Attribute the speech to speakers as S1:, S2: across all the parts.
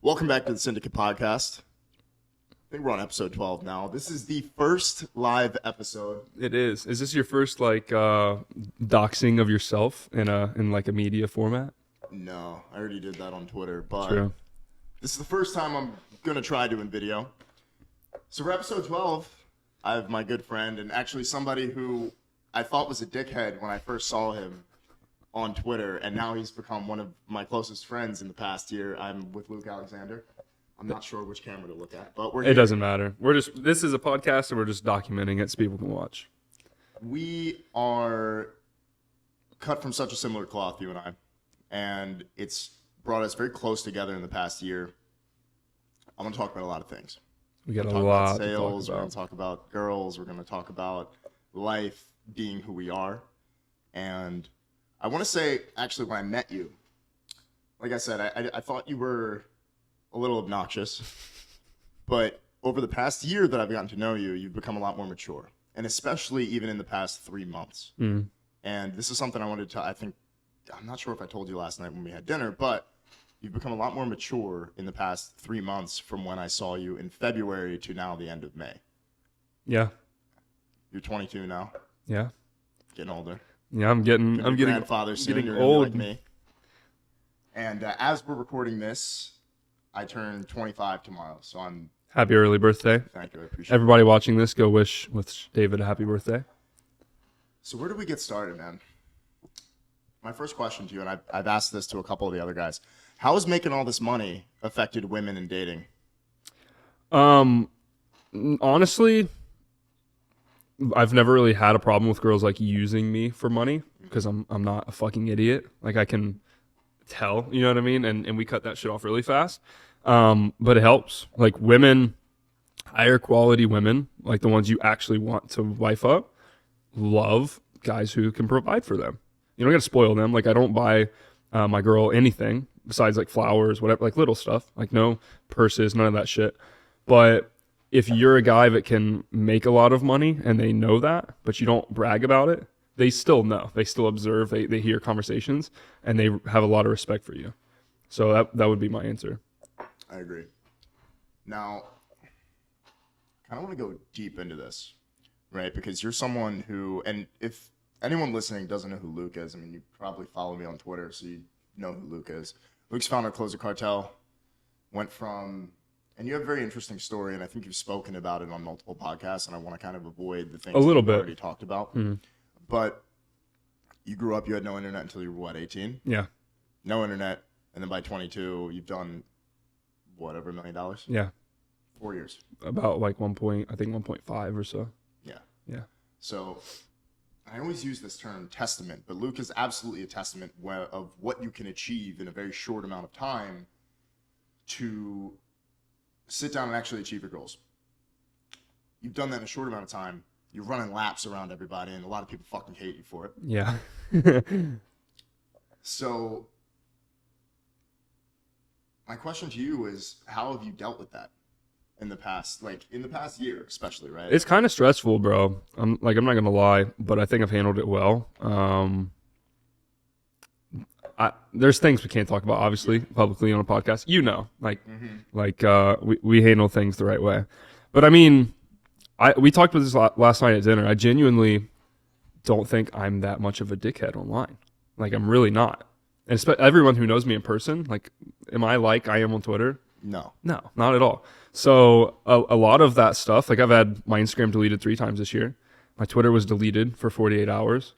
S1: Welcome back to the Syndicate podcast. I think we're on episode 12 now. This is the first live episode.
S2: It is. Is this your first doxing of yourself in like a media format?
S1: No, I already did that on Twitter, but
S2: True.
S1: This is the first time I'm going to try doing video. So for episode 12, I have my good friend and actually somebody who I thought was a dickhead when I first saw him on Twitter, and now he's become one of my closest friends in the past year. I'm with Luke Alexander. I'm not sure which camera to look at, but we're here.
S2: It doesn't matter. This is a podcast and we're just documenting it so people can watch.
S1: We are cut from such a similar cloth, you and I, and it's brought us very close together in the past year. I'm going to talk about a lot of things.
S2: We got a
S1: Talk
S2: lot
S1: about sales,
S2: to
S1: we're
S2: talk
S1: going to talk about girls, we're going to talk about life being who we are. And I want to say, actually, when I met you, like I said, I thought you were a little obnoxious, but over the past year that I've gotten to know you, you've become a lot more mature, and especially even in the past 3 months.
S2: Mm.
S1: And this is something I wanted to, I'm not sure if I told you last night when we had dinner, but you've become a lot more mature in the past 3 months from when I saw you in February to now the end of May.
S2: Yeah.
S1: You're 22 now.
S2: Yeah.
S1: Getting older.
S2: Yeah, I'm getting
S1: grandfather soon.
S2: getting
S1: You're
S2: old.
S1: like me. And as we're recording this, I turn 25 tomorrow, so I'm.
S2: Happy early birthday.
S1: Thank you, I appreciate
S2: Everybody watching this, go wish David a happy birthday.
S1: So where do we get started, man? My first question to you, and I've asked this to a couple of the other guys: how has making all this money affected women in dating?
S2: Honestly, I've never really had a problem with girls like using me for money because I'm not a fucking idiot. Like I can tell, you know what I mean? And we cut that shit off really fast. But it helps. Like women, higher quality women, like the ones you actually want to wife up, love guys who can provide for them. You don't got to spoil them. Like I don't buy my girl anything besides like flowers, whatever, like little stuff, like no purses, none of that shit. But if you're a guy that can make a lot of money and they know that, but you don't brag about it, they still know. They still observe. They hear conversations, and they have a lot of respect for you. So that would be my answer.
S1: I agree. Now, I kind of want to go deep into this, right? Because you're someone who, and if anyone listening doesn't know who Luke is, I mean, you probably follow me on Twitter, so you know who Luke is. Luke's founded Closer Cartel, went from, and you have a very interesting story, and I think you've spoken about it on multiple podcasts, and I want to kind of avoid the things
S2: a little
S1: we've
S2: bit
S1: already talked about. Mm-hmm. But you grew up, you had no internet until you were, what, 18?
S2: Yeah.
S1: No internet, and then by 22, you've done, whatever, $1 million?
S2: Yeah.
S1: 4 years.
S2: About like 1.5 or so.
S1: Yeah.
S2: Yeah.
S1: So I always use this term testament, but Luke is absolutely a testament of what you can achieve in a very short amount of time to sit down and actually achieve your goals. You've done that in a short amount of time. You're running laps around everybody, and a lot of people fucking hate you for it.
S2: Yeah.
S1: So my question to you is, how have you dealt with that in the past year, especially, right?
S2: It's kind of stressful, bro. I'm not gonna lie, but I think I've handled it well. There's things we can't talk about, obviously, publicly on a podcast. You know, we handle things the right way. But I mean, we talked about this last night at dinner. I genuinely don't think I'm that much of a dickhead online. Like I'm really not. And everyone who knows me in person, like, am I like I am on Twitter?
S1: No,
S2: not at all. So a lot of that stuff, like I've had my Instagram deleted 3 times this year. My Twitter was deleted for 48 hours.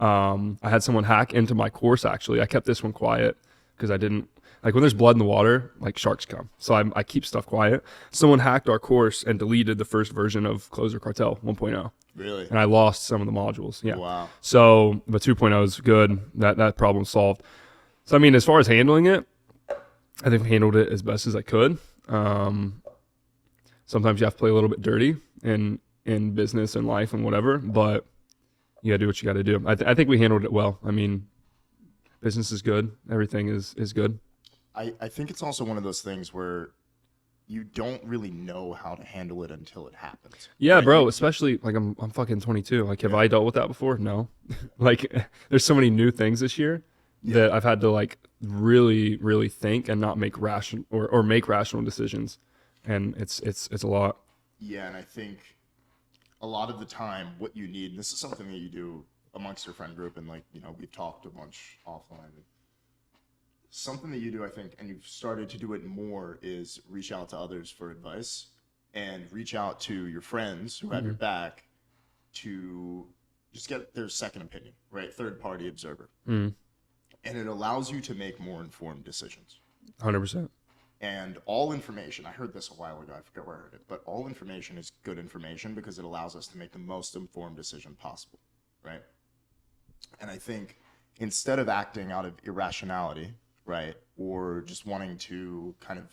S2: I had someone hack into my course, actually. I kept this one quiet because I didn't, like when there's blood in the water, like sharks come. So I keep stuff quiet. Someone hacked our course and deleted the first version of Closer Cartel 1.0.
S1: Really?
S2: And I lost some of the modules. Yeah.
S1: Wow.
S2: So, but 2.0 is good. That problem's solved. So, I mean, as far as handling it, I think I handled it as best as I could. Sometimes you have to play a little bit dirty in business and life and whatever, but you gotta do what you gotta do. I think we handled it well. I mean, business is good. Everything is good.
S1: I think it's also one of those things where you don't really know how to handle it until it happens.
S2: Yeah,
S1: right?
S2: bro. Especially like I'm fucking 22. Like, have I dealt with that before? No. Like, there's so many new things this year that I've had to like really, really think and not make rational or make rational decisions. And it's a lot.
S1: Yeah, and I think a lot of the time what you need, and this is something that you do amongst your friend group, and like, you know, we've talked a bunch offline. Something that you do, I think, and you've started to do it more, is reach out to others for advice and reach out to your friends who have your back to just get their second opinion, right? Third party observer. And it allows you to make more informed decisions.
S2: 100%.
S1: And all information, I heard this a while ago, I forget where I heard it, but all information is good information because it allows us to make the most informed decision possible, right? And I think instead of acting out of irrationality, right, or just wanting to kind of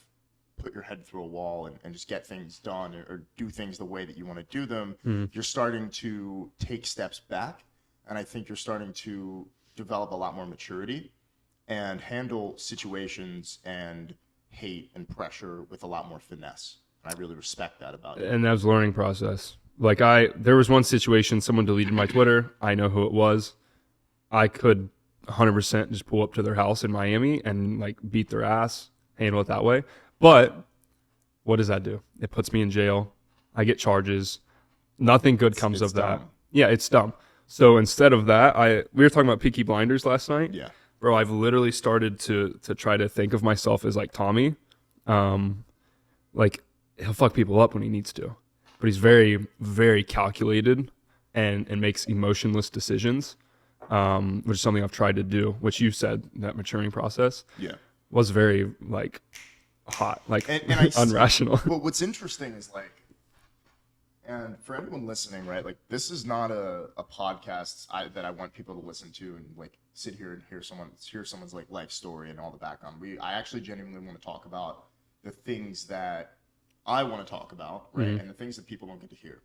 S1: put your head through a wall and just get things done or do things the way that you want to do them, you're starting to take steps back. And I think you're starting to develop a lot more maturity and handle situations and hate and pressure with a lot more finesse. And I really respect that about you.
S2: And that was a learning process. Like there was one situation, someone deleted my Twitter. I know who it was. I could 100% just pull up to their house in Miami and like beat their ass, handle it that way. But what does that do? It puts me in jail. I get charges. Nothing good comes of that.
S1: Dumb.
S2: Yeah, it's dumb. So instead of that, we were talking about Peaky Blinders last night.
S1: Yeah.
S2: Bro, I've literally started to try to think of myself as like Tommy. Like he'll fuck people up when he needs to, but he's very, very calculated and makes emotionless decisions, which is something I've tried to do, which you said that maturing process was very like hot, like
S1: and
S2: unrational.
S1: But what's interesting is like, and for anyone listening, right, like this is not a podcast that I want people to listen to and like sit here and hear someone's like life story and all the background. I actually genuinely want to talk about the things that I want to talk about, right, and the things that people don't get to hear.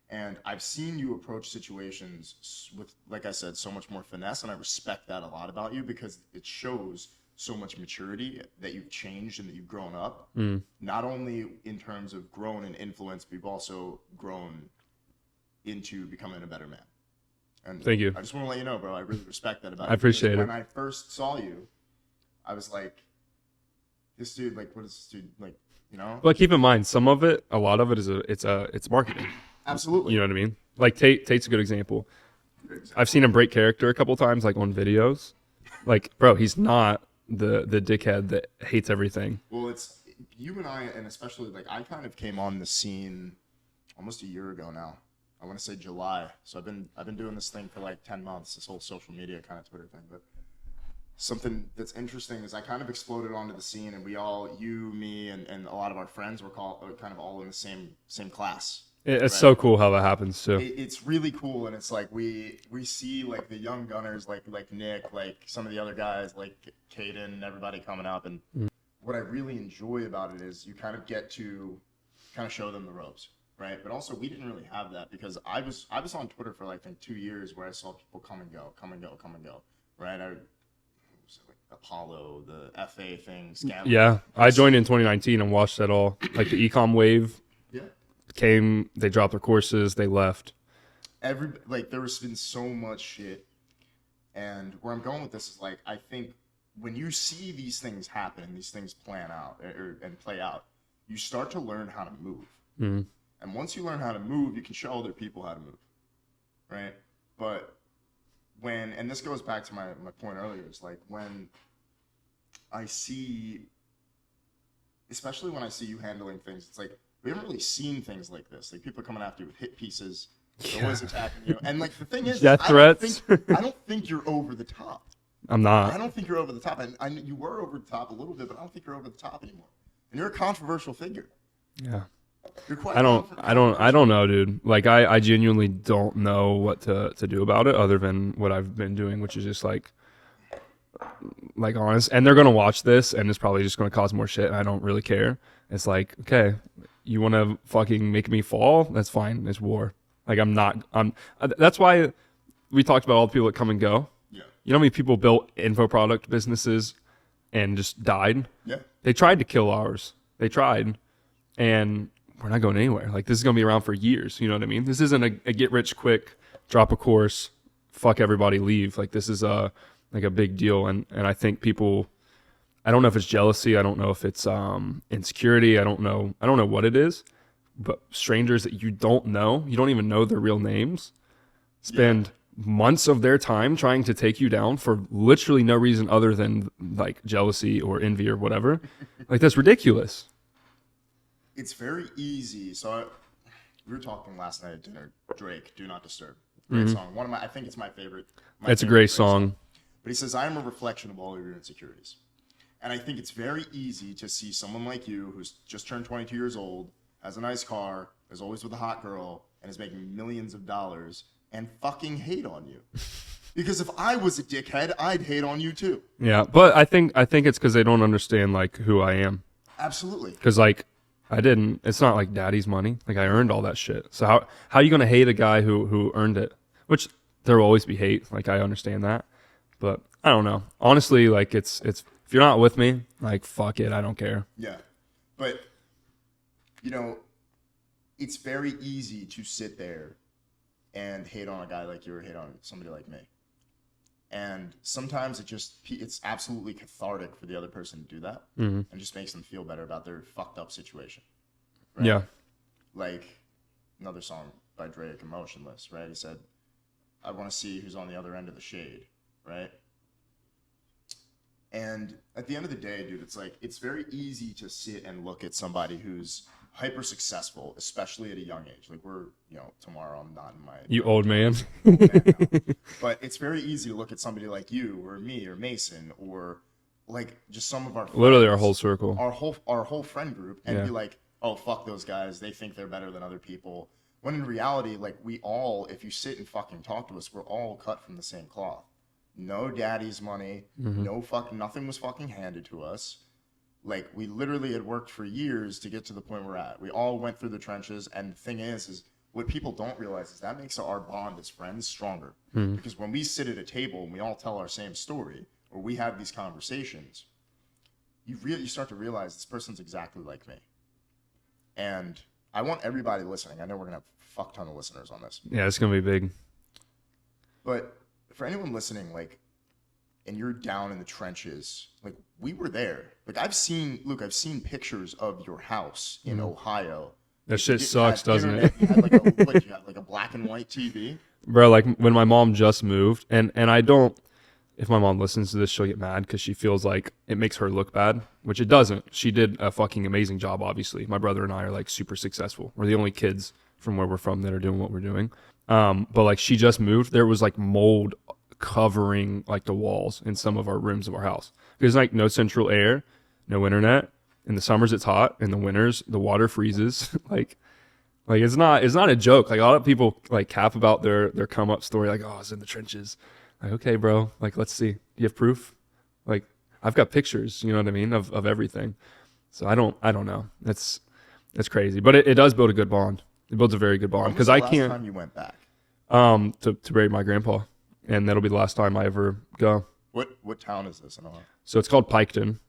S1: And I've seen you approach situations with, like I said, so much more finesse, and I respect that a lot about you because it shows so much maturity that you've changed and that you've grown up, not only in terms of grown and influence, but you've also grown into becoming a better man. And
S2: thank you.
S1: I just want to let you know, bro, I really respect that about you.
S2: I appreciate it.
S1: When I first saw you, I was like, this dude, like, what is this dude, like, you know?
S2: But keep in mind, some of it, a lot of it is it's marketing.
S1: Absolutely.
S2: You know what I mean? Like Tate's a good example. I've seen him break character a couple times, like on videos. Like, bro, he's not the dickhead that hates everything.
S1: Well, it's you and I, and especially like I kind of came on the scene almost a year ago now. I want to say July. So I've been doing this thing for like 10 months, this whole social media kind of Twitter thing. But something that's interesting is I kind of exploded onto the scene, and we all, you, me, and a lot of our friends were kind of all in the same class.
S2: It's
S1: right?
S2: so cool how that happens too.
S1: It's really cool, and it's like we see like the young gunners like Nick, like some of the other guys like Caden and everybody coming up, and what I really enjoy about it is you kind of get to kind of show them the ropes, right? But also we didn't really have that because I was on Twitter for like 2 years where I saw people come and go, right? What was it, like Apollo, the FA thing, scam.
S2: Yeah, I joined in 2019 and watched that all, like the ecom wave.
S1: Yeah.
S2: Came, they dropped their courses, they left.
S1: There's been so much shit, and where I'm going with this is like I think when you see these things happen, these things plan out and play out, you start to learn how to move. And once you learn how to move, you can show other people how to move, right? But and this goes back to my point earlier, is like when I see, especially when I see you handling things, it's like we haven't really seen things like this. Like people coming after you with hit pieces, always attacking you. And like the thing is,
S2: death threats.
S1: I don't think you're over the top.
S2: I'm not.
S1: I don't think you're over the top. I you were over the top a little bit, but I don't think you're over the top anymore. And you're a controversial figure.
S2: Yeah.
S1: You're quite.
S2: I don't know, dude. Like I genuinely don't know what to do about it other than what I've been doing, which is just like honest. And they're gonna watch this, and it's probably just gonna cause more shit. And I don't really care. It's like, okay, you want to fucking make me fall? That's fine. It's war. Like that's why we talked about all the people that come and go.
S1: Yeah.
S2: You know how many people built info product businesses and just died?
S1: Yeah.
S2: They tried to kill ours. They tried, and we're not going anywhere. Like this is gonna be around for years. You know what I mean? This isn't a get rich quick, drop a course, fuck everybody, leave. Like this is a like a big deal. And I think people, I don't know if it's jealousy. I don't know if it's insecurity. I don't know what it is. But strangers that you don't know, you don't even know their real names, spend months of their time trying to take you down for literally no reason other than like jealousy or envy or whatever. Like, that's ridiculous.
S1: It's very easy. So we were talking last night at dinner. Drake, "Do Not Disturb." Great song. One of my, I think it's my favorite.
S2: It's a great song.
S1: But he says, "I am a reflection of all of your insecurities." And I think it's very easy to see someone like you who's just turned 22 years old, has a nice car, is always with a hot girl, and is making millions of dollars, and fucking hate on you. Because if I was a dickhead, I'd hate on you too.
S2: Yeah, but I think it's because they don't understand like who I am.
S1: Absolutely.
S2: Because like it's not like daddy's money. Like, I earned all that shit. So how are you gonna hate a guy who earned it? Which there will always be hate. Like, I understand that, but I don't know. Honestly, like it's if you're not with me, like, fuck it, I don't care.
S1: Yeah, but you know, it's very easy to sit there and hate on a guy like you or hate on somebody like me. And sometimes it's absolutely cathartic for the other person to do that, and just makes them feel better about their fucked up situation. Right?
S2: Yeah.
S1: Like another song by Drake, "Emotionless," right? He said, "I want to see who's on the other end of the shade," right? And at the end of the day, dude, it's like, it's very easy to sit and look at somebody who's hyper successful, especially at a young age. Like, we're, tomorrow I'm not in my...
S2: You old man.
S1: Old man now. But it's very easy to look at somebody like you or me or Mason or like just some of our friends,
S2: literally our whole circle,
S1: our whole friend group, and be like, oh, fuck those guys. They think they're better than other people. When in reality, like, we all, if you sit and fucking talk to us, we're all cut from the same cloth. No daddy's money, nothing was fucking handed to us. Like, we literally had worked for years to get to the point we're at. We all went through the trenches, and the thing is what people don't realize is that makes our bond as friends stronger. Because when we sit at a table and we all tell our same story, or we have these conversations, you start to realize this person's exactly like me. And I want everybody listening. I know we're gonna have a fuck ton of listeners on this.
S2: Yeah, it's gonna be big.
S1: But for anyone listening, like, and you're down in the trenches, like, we were there. Like, I've seen pictures of your house in Ohio.
S2: That shit sucks, doesn't it?
S1: You had like a black and white TV.
S2: Bro, like, when my mom just moved, and I don't, if my mom listens to this, she'll get mad because she feels like it makes her look bad, which it doesn't. She did a fucking amazing job, obviously. My brother and I are, like, super successful. We're the only kids from where we're from that are doing what we're doing. But, like, she just moved. There was, like, mold covering, like, the walls in some of our rooms of our house. There's, like, no central air, no internet. In the summers, it's hot. In the winters, the water freezes. like it's not a joke. Like, a lot of people, like, cap about their come up story. Like, oh, I was in the trenches. Like, okay, bro. Like, let's see. Do you have proof? Like, I've got pictures. You know what I mean? Of everything. So I don't know. It's crazy, but it does build a good bond. It builds a very good bond because I can't.
S1: When was the last time you went back?
S2: To bury my grandpa, and that'll be the last time I ever go.
S1: What town is this in Ohio?
S2: So it's called Piketon.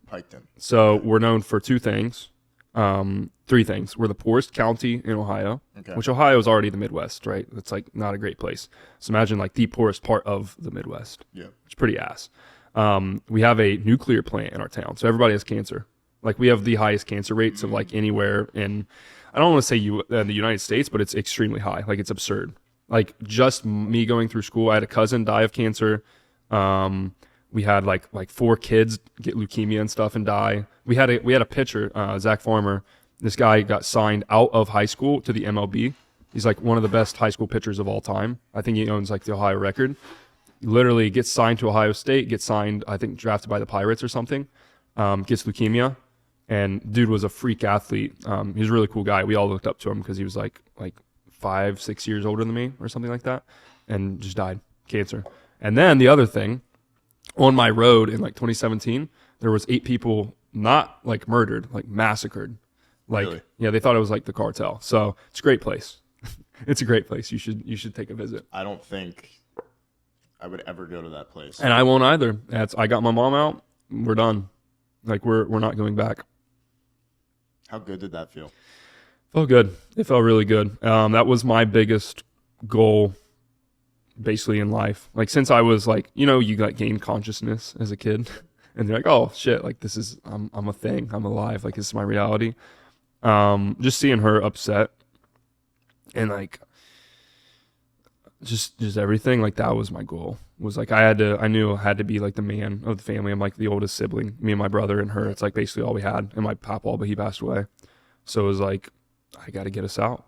S2: So we're known for three things. We're the poorest county in Ohio, which Ohio is already the Midwest, right? It's like not a great place. So imagine like the poorest part of the Midwest. Yeah, it's pretty ass. We have a nuclear plant in our town, so everybody has cancer. Like, we have the highest cancer rates of like anywhere in, I don't want to say the United States, but it's extremely high. Like, it's absurd. Like, just me going through school, I had a cousin die of cancer. We had like 4 kids get leukemia and stuff and die. We had a pitcher, Zach Farmer. This guy got signed out of high school to the MLB. He's like one of the best high school pitchers of all time. I think he owns like the Ohio record. He literally gets signed to Ohio State, gets signed, I think drafted by the Pirates or something, gets leukemia. And dude was a freak athlete. He was a really cool guy. We all looked up to him because he was like 5-6 years older than me or something like that, and just died, cancer. And then the other thing, on my road in like 2017, there was 8 people not like murdered, like massacred. Like, really? Yeah, they thought it was like the cartel. So it's a great place. It's a great place. You should take a visit.
S1: I don't think I would ever go to that place.
S2: And I won't either. I got my mom out. We're done. Like, we're not going back.
S1: How good did that feel?
S2: Felt good. It felt really good. That was my biggest goal basically in life. Like since I was like, you know, you got gained consciousness as a kid, and they're like, oh shit, like this is I'm a thing, I'm alive, like this is my reality. Just seeing her upset and like just everything, like that was my goal. Was like I knew I had to be like the man of the family. I'm like the oldest sibling, me and my brother and her. It's like basically all we had, and my papa, but he passed away. So it was like I got to get us out.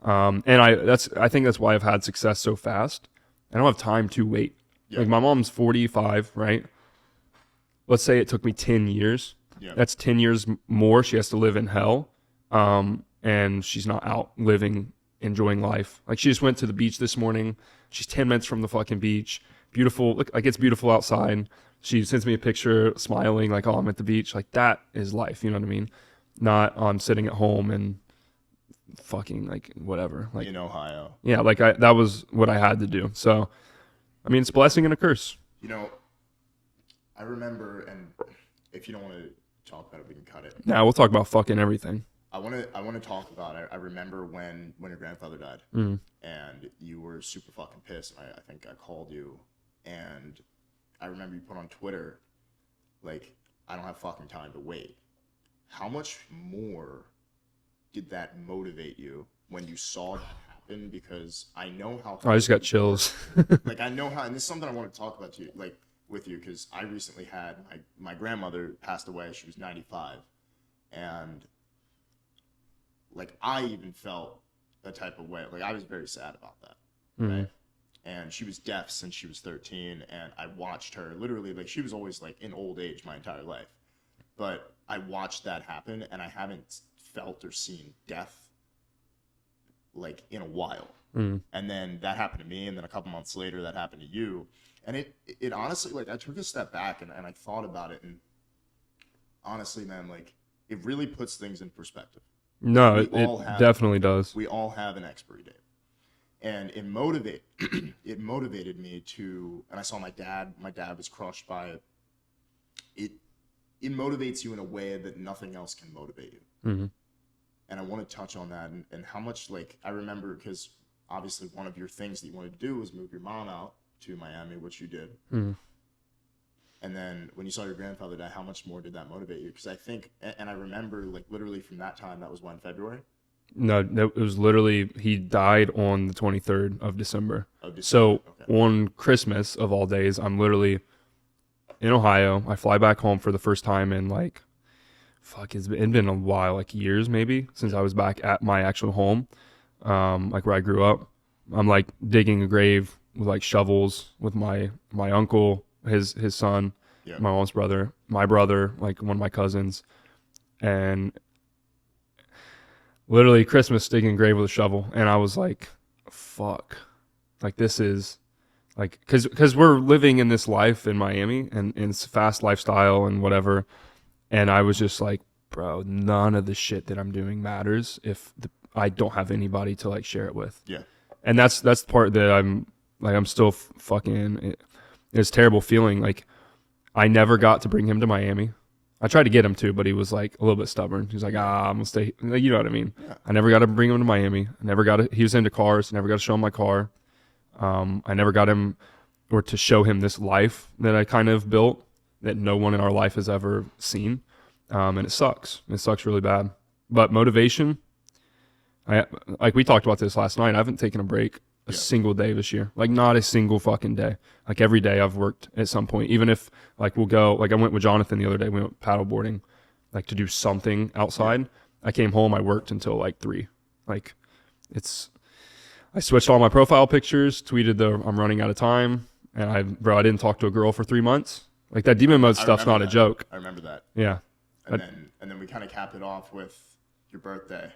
S2: And I think that's why I've had success so fast. I don't have time to wait.
S1: Yeah.
S2: Like my mom's 45, right? Let's say it took me 10 years.
S1: Yeah.
S2: That's 10 years more she has to live in hell. And she's not out living, enjoying life. Like she just went to the beach this morning. She's 10 minutes from the fucking beach. Beautiful. Look, like it's beautiful outside. She sends me a picture smiling like, oh, I'm at the beach. Like that is life. You know what I mean? Not I'm sitting at home and fucking like whatever. Like
S1: in Ohio.
S2: Yeah, like that was what I had to do. So, I mean, it's a blessing and a curse.
S1: You know, I remember, and if you don't want to talk about it, we can cut it.
S2: Yeah, we'll talk about fucking everything.
S1: I want to talk about it. I remember when your grandfather died, and you were super fucking pissed. And I think I called you, and I remember you put on Twitter, like, I don't have fucking time to wait. How much more did that motivate you when you saw that happen? Because I know how.
S2: I just got chills.
S1: Like I know how, and this is something I want to talk about to you, like with you, because I recently had my grandmother passed away. She was 95, and like I even felt a type of way. Like I was very sad about that, right? And she was deaf since she was 13, and I watched her literally, like she was always like in old age my entire life, but I watched that happen, and I haven't felt or seen death like in a while. And then that happened to me, and then a couple months later that happened to you, and it honestly, like I took a step back and I thought about it, and honestly, man, like it really puts things in perspective.
S2: No, it definitely does.
S1: We all have an expiry date, and it motivated me to, and I saw my dad was crushed by it. It motivates you in a way that nothing else can motivate you. And I want to touch on that and how much, like, I remember, because obviously one of your things that you wanted to do was move your mom out to Miami, which you did. And then when you saw your grandfather die, how much more did that motivate you? Because I think, and I remember, like, literally from that time, that was when, February?
S2: No, it was literally, he died on the 23rd of December. So
S1: okay.
S2: On Christmas of all days, I'm literally in Ohio. I fly back home for the first time in like, it's been a while, like years maybe, since I was back at my actual home, like where I grew up. I'm like digging a grave with like shovels with my uncle, his son, my mom's brother, my brother, like one of my cousins, and literally Christmas digging a grave with a shovel. And I was like, fuck, like this is like, cause we're living in this life in Miami and it's a fast lifestyle and whatever. And I was just like, bro, none of the shit that I'm doing matters if I don't have anybody to like share it with.
S1: Yeah.
S2: And that's the part that I'm still fucking, it's a terrible feeling. Like I never got to bring him to Miami. I tried to get him to, but he was like a little bit stubborn. He was like, I'm gonna stay. Like, you know what I mean? Yeah. I never got to bring him to Miami. He was into cars. Never got to show him my car. I never got him or to show him this life that I kind of built that no one in our life has ever seen. And it sucks. It sucks really bad. But motivation, like we talked about this last night, I haven't taken a break a single day this year. Like not a single fucking day. Like every day I've worked at some point. Even if like we'll go, like I went with Jonathan the other day, we went paddle boarding, like to do something outside. Yeah. I came home, I worked until like 3. Like I switched all my profile pictures, tweeted I'm running out of time. And I didn't talk to a girl for 3 months. Like that demon mode stuff's not a joke.
S1: I remember that.
S2: Yeah.
S1: And then we kind of capped it off with your birthday,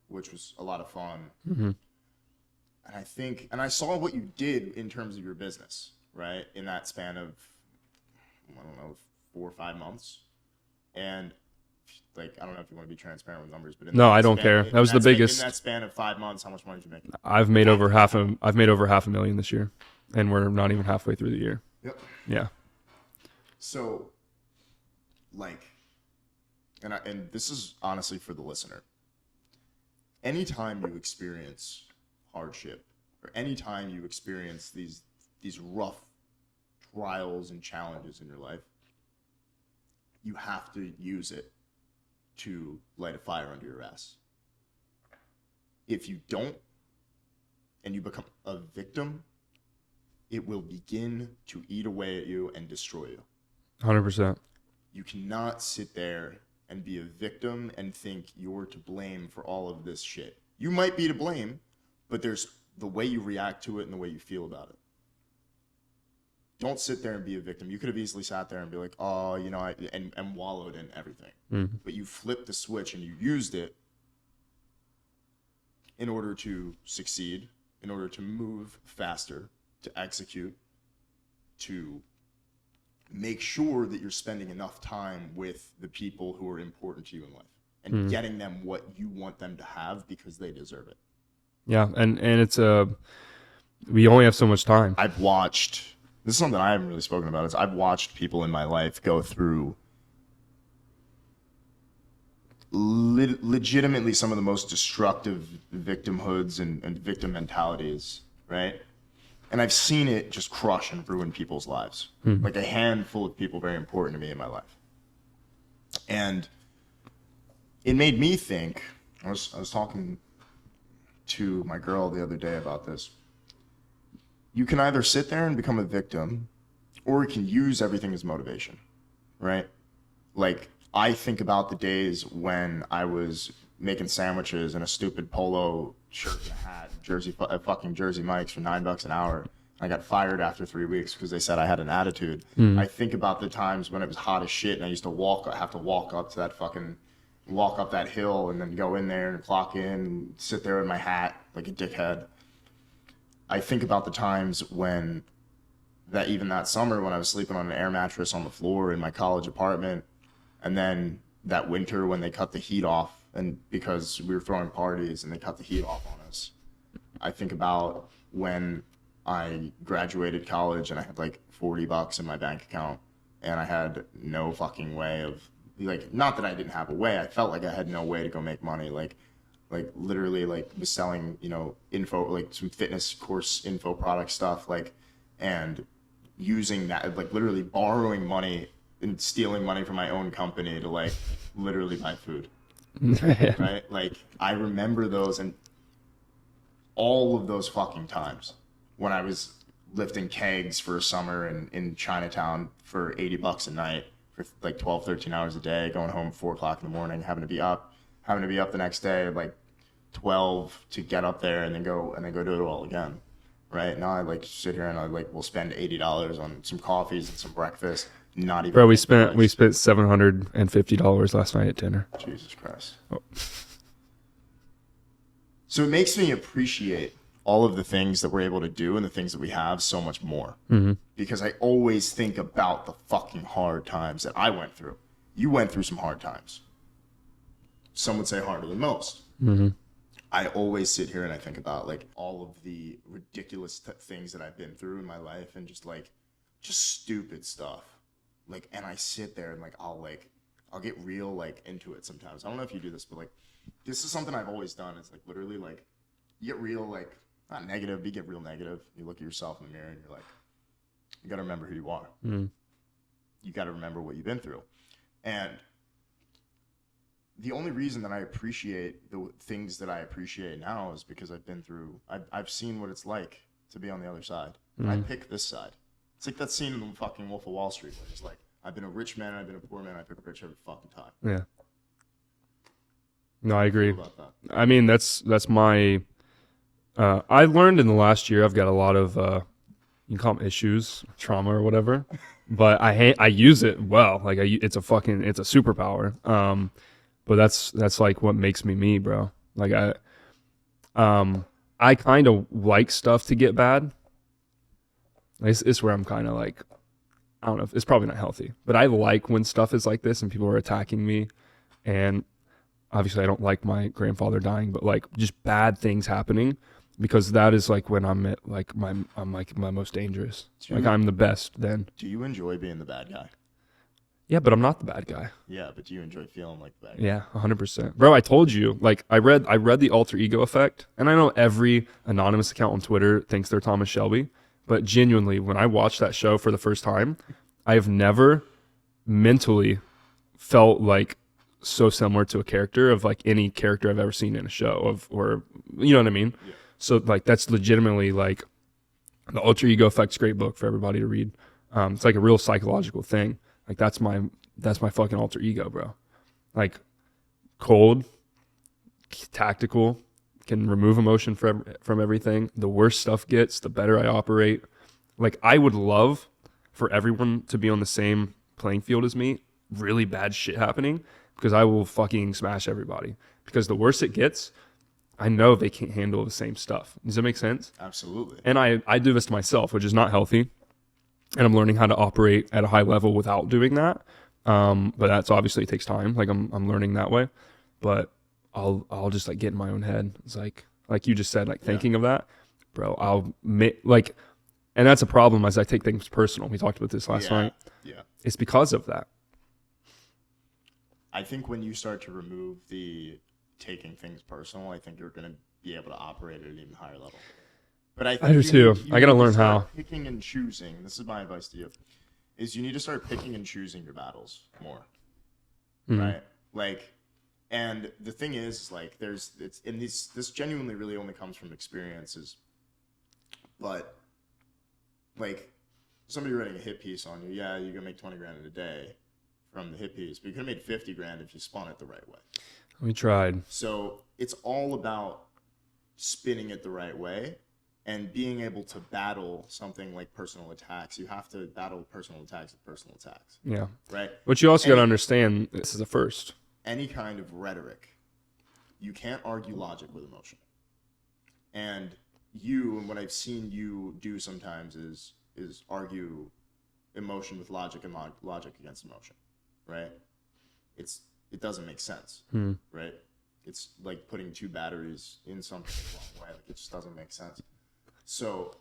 S1: which was a lot of fun. And I saw what you did in terms of your business, right? In that span of, I don't know, 4 or 5 months. And like, I don't know if you want to be transparent with numbers, but
S2: I don't care. That was the biggest.
S1: In that span of 5 months, how much money did you make?
S2: I've made over half a million this year, and we're not even halfway through the year.
S1: Yep.
S2: Yeah.
S1: So, like, and this is honestly for the listener. Anytime you experience hardship or anytime you experience these rough trials and challenges in your life, you have to use it to light a fire under your ass. If you don't, and you become a victim, it will begin to eat away at you and destroy you.
S2: 100%.
S1: You cannot sit there and be a victim and think you're to blame for all of this shit. You might be to blame, but there's the way you react to it and the way you feel about it. Don't sit there and be a victim. You could have easily sat there and be like, oh, you know, and wallowed in everything.
S2: Mm-hmm.
S1: But you flipped the switch and you used it in order to succeed, in order to move faster, to execute, to make sure that you're spending enough time with the people who are important to you in life and getting them what you want them to have because they deserve it.
S2: Yeah, and it's we only have so much time.
S1: I've watched, this is something I haven't really spoken about, is I've watched people in my life go through legitimately some of the most destructive victimhoods and victim mentalities, right? And I've seen it just crush and ruin people's lives. Like a handful of people very important to me in my life. And it made me think, I was talking to my girl the other day about this. You can either sit there and become a victim, or you can use everything as motivation, right? Like, I think about the days when I was making sandwiches in a stupid polo shirt and a hat, fucking Jersey Mike's for $9 an hour. I got fired after 3 weeks because they said I had an attitude. I think about the times when it was hot as shit and I used to have to walk up that hill and then go in there and clock in and sit there in my hat like a dickhead. I think about the times when even that summer when I was sleeping on an air mattress on the floor in my college apartment, and then that winter when they cut the heat off, and because we were throwing parties and they cut the heat off on us. I think about when I graduated college and I had like $40 in my bank account and I had no fucking way of, like, not that I didn't have a way, I felt like I had no way to go make money. Like literally like was selling, you know, info, like some fitness course info product stuff, like, and using that, like literally borrowing money and stealing money from my own company to like literally buy food. Right? Like, I remember those, and all of those fucking times when I was lifting kegs for a summer in Chinatown for $80 a night for like 12, 13 hours a day, going home at 4 o'clock in the morning, having to be up the next day at like 12 to get up there and then go do it all again. Right? Now I like sit here and I like will spend $80 on some coffees and some breakfast. Not even.
S2: Bro, we spent $750 last night at dinner.
S1: Jesus Christ. Oh. So it makes me appreciate all of the things that we're able to do and the things that we have so much more. Because I always think about the fucking hard times that I went through. You went through some hard times. Some would say harder than most. I always sit here and I think about like all of the ridiculous things that I've been through in my life and just stupid stuff. Like, and I sit there and like I'll get real like into it sometimes. I don't know if you do this, but like this is something I've always done. It's like literally like you get real, like not negative, but you get real negative. You look at yourself in the mirror and you're like, you got to remember who you are. You got to remember what you've been through. And the only reason that I appreciate the things that I appreciate now is because I've seen what it's like to be on the other side. I pick this side. It's like that scene in the fucking Wolf of Wall Street where it's like, I've been a rich man, I've been a poor man, I pick rich every fucking time.
S2: Yeah. No, I agree.
S1: About that?
S2: I mean, that's my, I learned in the last year, I've got a lot of, you can call them issues, trauma or whatever, but I use it well. Like it's a superpower. But that's like what makes me, bro. Like I kind of like stuff to get bad. It's where I'm kind of like, I don't know, it's probably not healthy, but I like when stuff is like this and people are attacking me. And obviously I don't like my grandfather dying, but like just bad things happening, because that is like when I'm at like I'm like my most dangerous. Like I'm the best then.
S1: Do you enjoy being the bad guy?
S2: Yeah, but I'm not the bad guy.
S1: Yeah, but do you enjoy feeling like the bad guy?
S2: Yeah, 100%. Bro, I told you, like, I read the alter ego effect, and I know every anonymous account on Twitter thinks they're Thomas Shelby, but genuinely, when I watched that show for the first time, I have never mentally felt like so similar to a character of like any character I've ever seen in a show or you know what I mean?
S1: Yeah.
S2: So like that's legitimately like the alter ego effect's a great book for everybody to read. It's like a real psychological thing. Like that's my fucking alter ego, bro. Like cold, tactical, can remove emotion from everything. The worse stuff gets, the better I operate. Like I would love for everyone to be on the same playing field as me. Really bad shit happening, because I will fucking smash everybody. Because the worse it gets, I know they can't handle the same stuff. Does that make sense?
S1: Absolutely.
S2: And I do this to myself, which is not healthy. And I'm learning how to operate at a high level without doing that. But that's obviously, it takes time. Like I'm learning that way. But I'll just like get in my own head. It's like you just said, like thinking of that, bro. And that's a problem as I take things personal. We talked about this last night.
S1: Yeah.
S2: It's because of that.
S1: I think when you start to remove the taking things personal, I think you're going to be able to operate at an even higher level. But I think
S2: I do too. I got to learn how.
S1: Picking and choosing. This is my advice to you. Is you need to start picking and choosing your battles more.
S2: Mm-hmm.
S1: Right? Like, and the thing is like this genuinely really only comes from experiences. But like somebody writing a hit piece on you, yeah, you're going to make 20 grand in a day from the hit piece, but you could have made 50 grand if you spun it the right way.
S2: We tried.
S1: So it's all about spinning it the right way and being able to battle something like personal attacks. You have to battle personal attacks with personal attacks.
S2: Yeah.
S1: Right?
S2: But you also got to understand, this is a first.
S1: Any kind of rhetoric, you can't argue logic with emotion. And what I've seen you do sometimes is argue emotion with logic and logic against emotion. Right? It doesn't make sense. Right? It's like putting two batteries in something the wrong way. Like it just doesn't make sense. So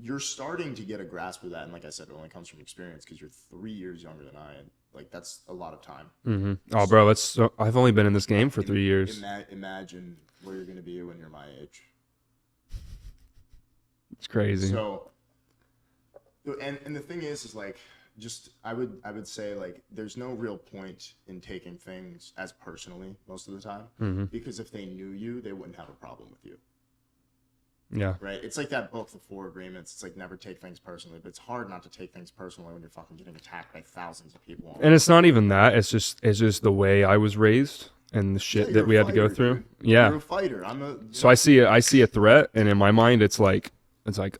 S1: you're starting to get a grasp of that, and like I said, it only comes from experience because you're 3 years younger than I, and like that's a lot of time.
S2: Mm-hmm. Oh, bro, I've only been in this game for 3 years.
S1: Imagine where you're going to be when you're my age.
S2: It's crazy.
S1: So, and the thing is like, just I would say like there's no real point in taking things as personally most of the time, because if they knew you, they wouldn't have a problem with you.
S2: Yeah.
S1: Right? It's like that book, The Four Agreements. It's like never take things personally, but it's hard not to take things personally when you're fucking getting attacked by thousands of people.
S2: And it's not even that. It's just the way I was raised and the shit that we had to go through.
S1: Dude.
S2: Yeah.
S1: You're a fighter.
S2: So I see a threat, and in my mind, it's like,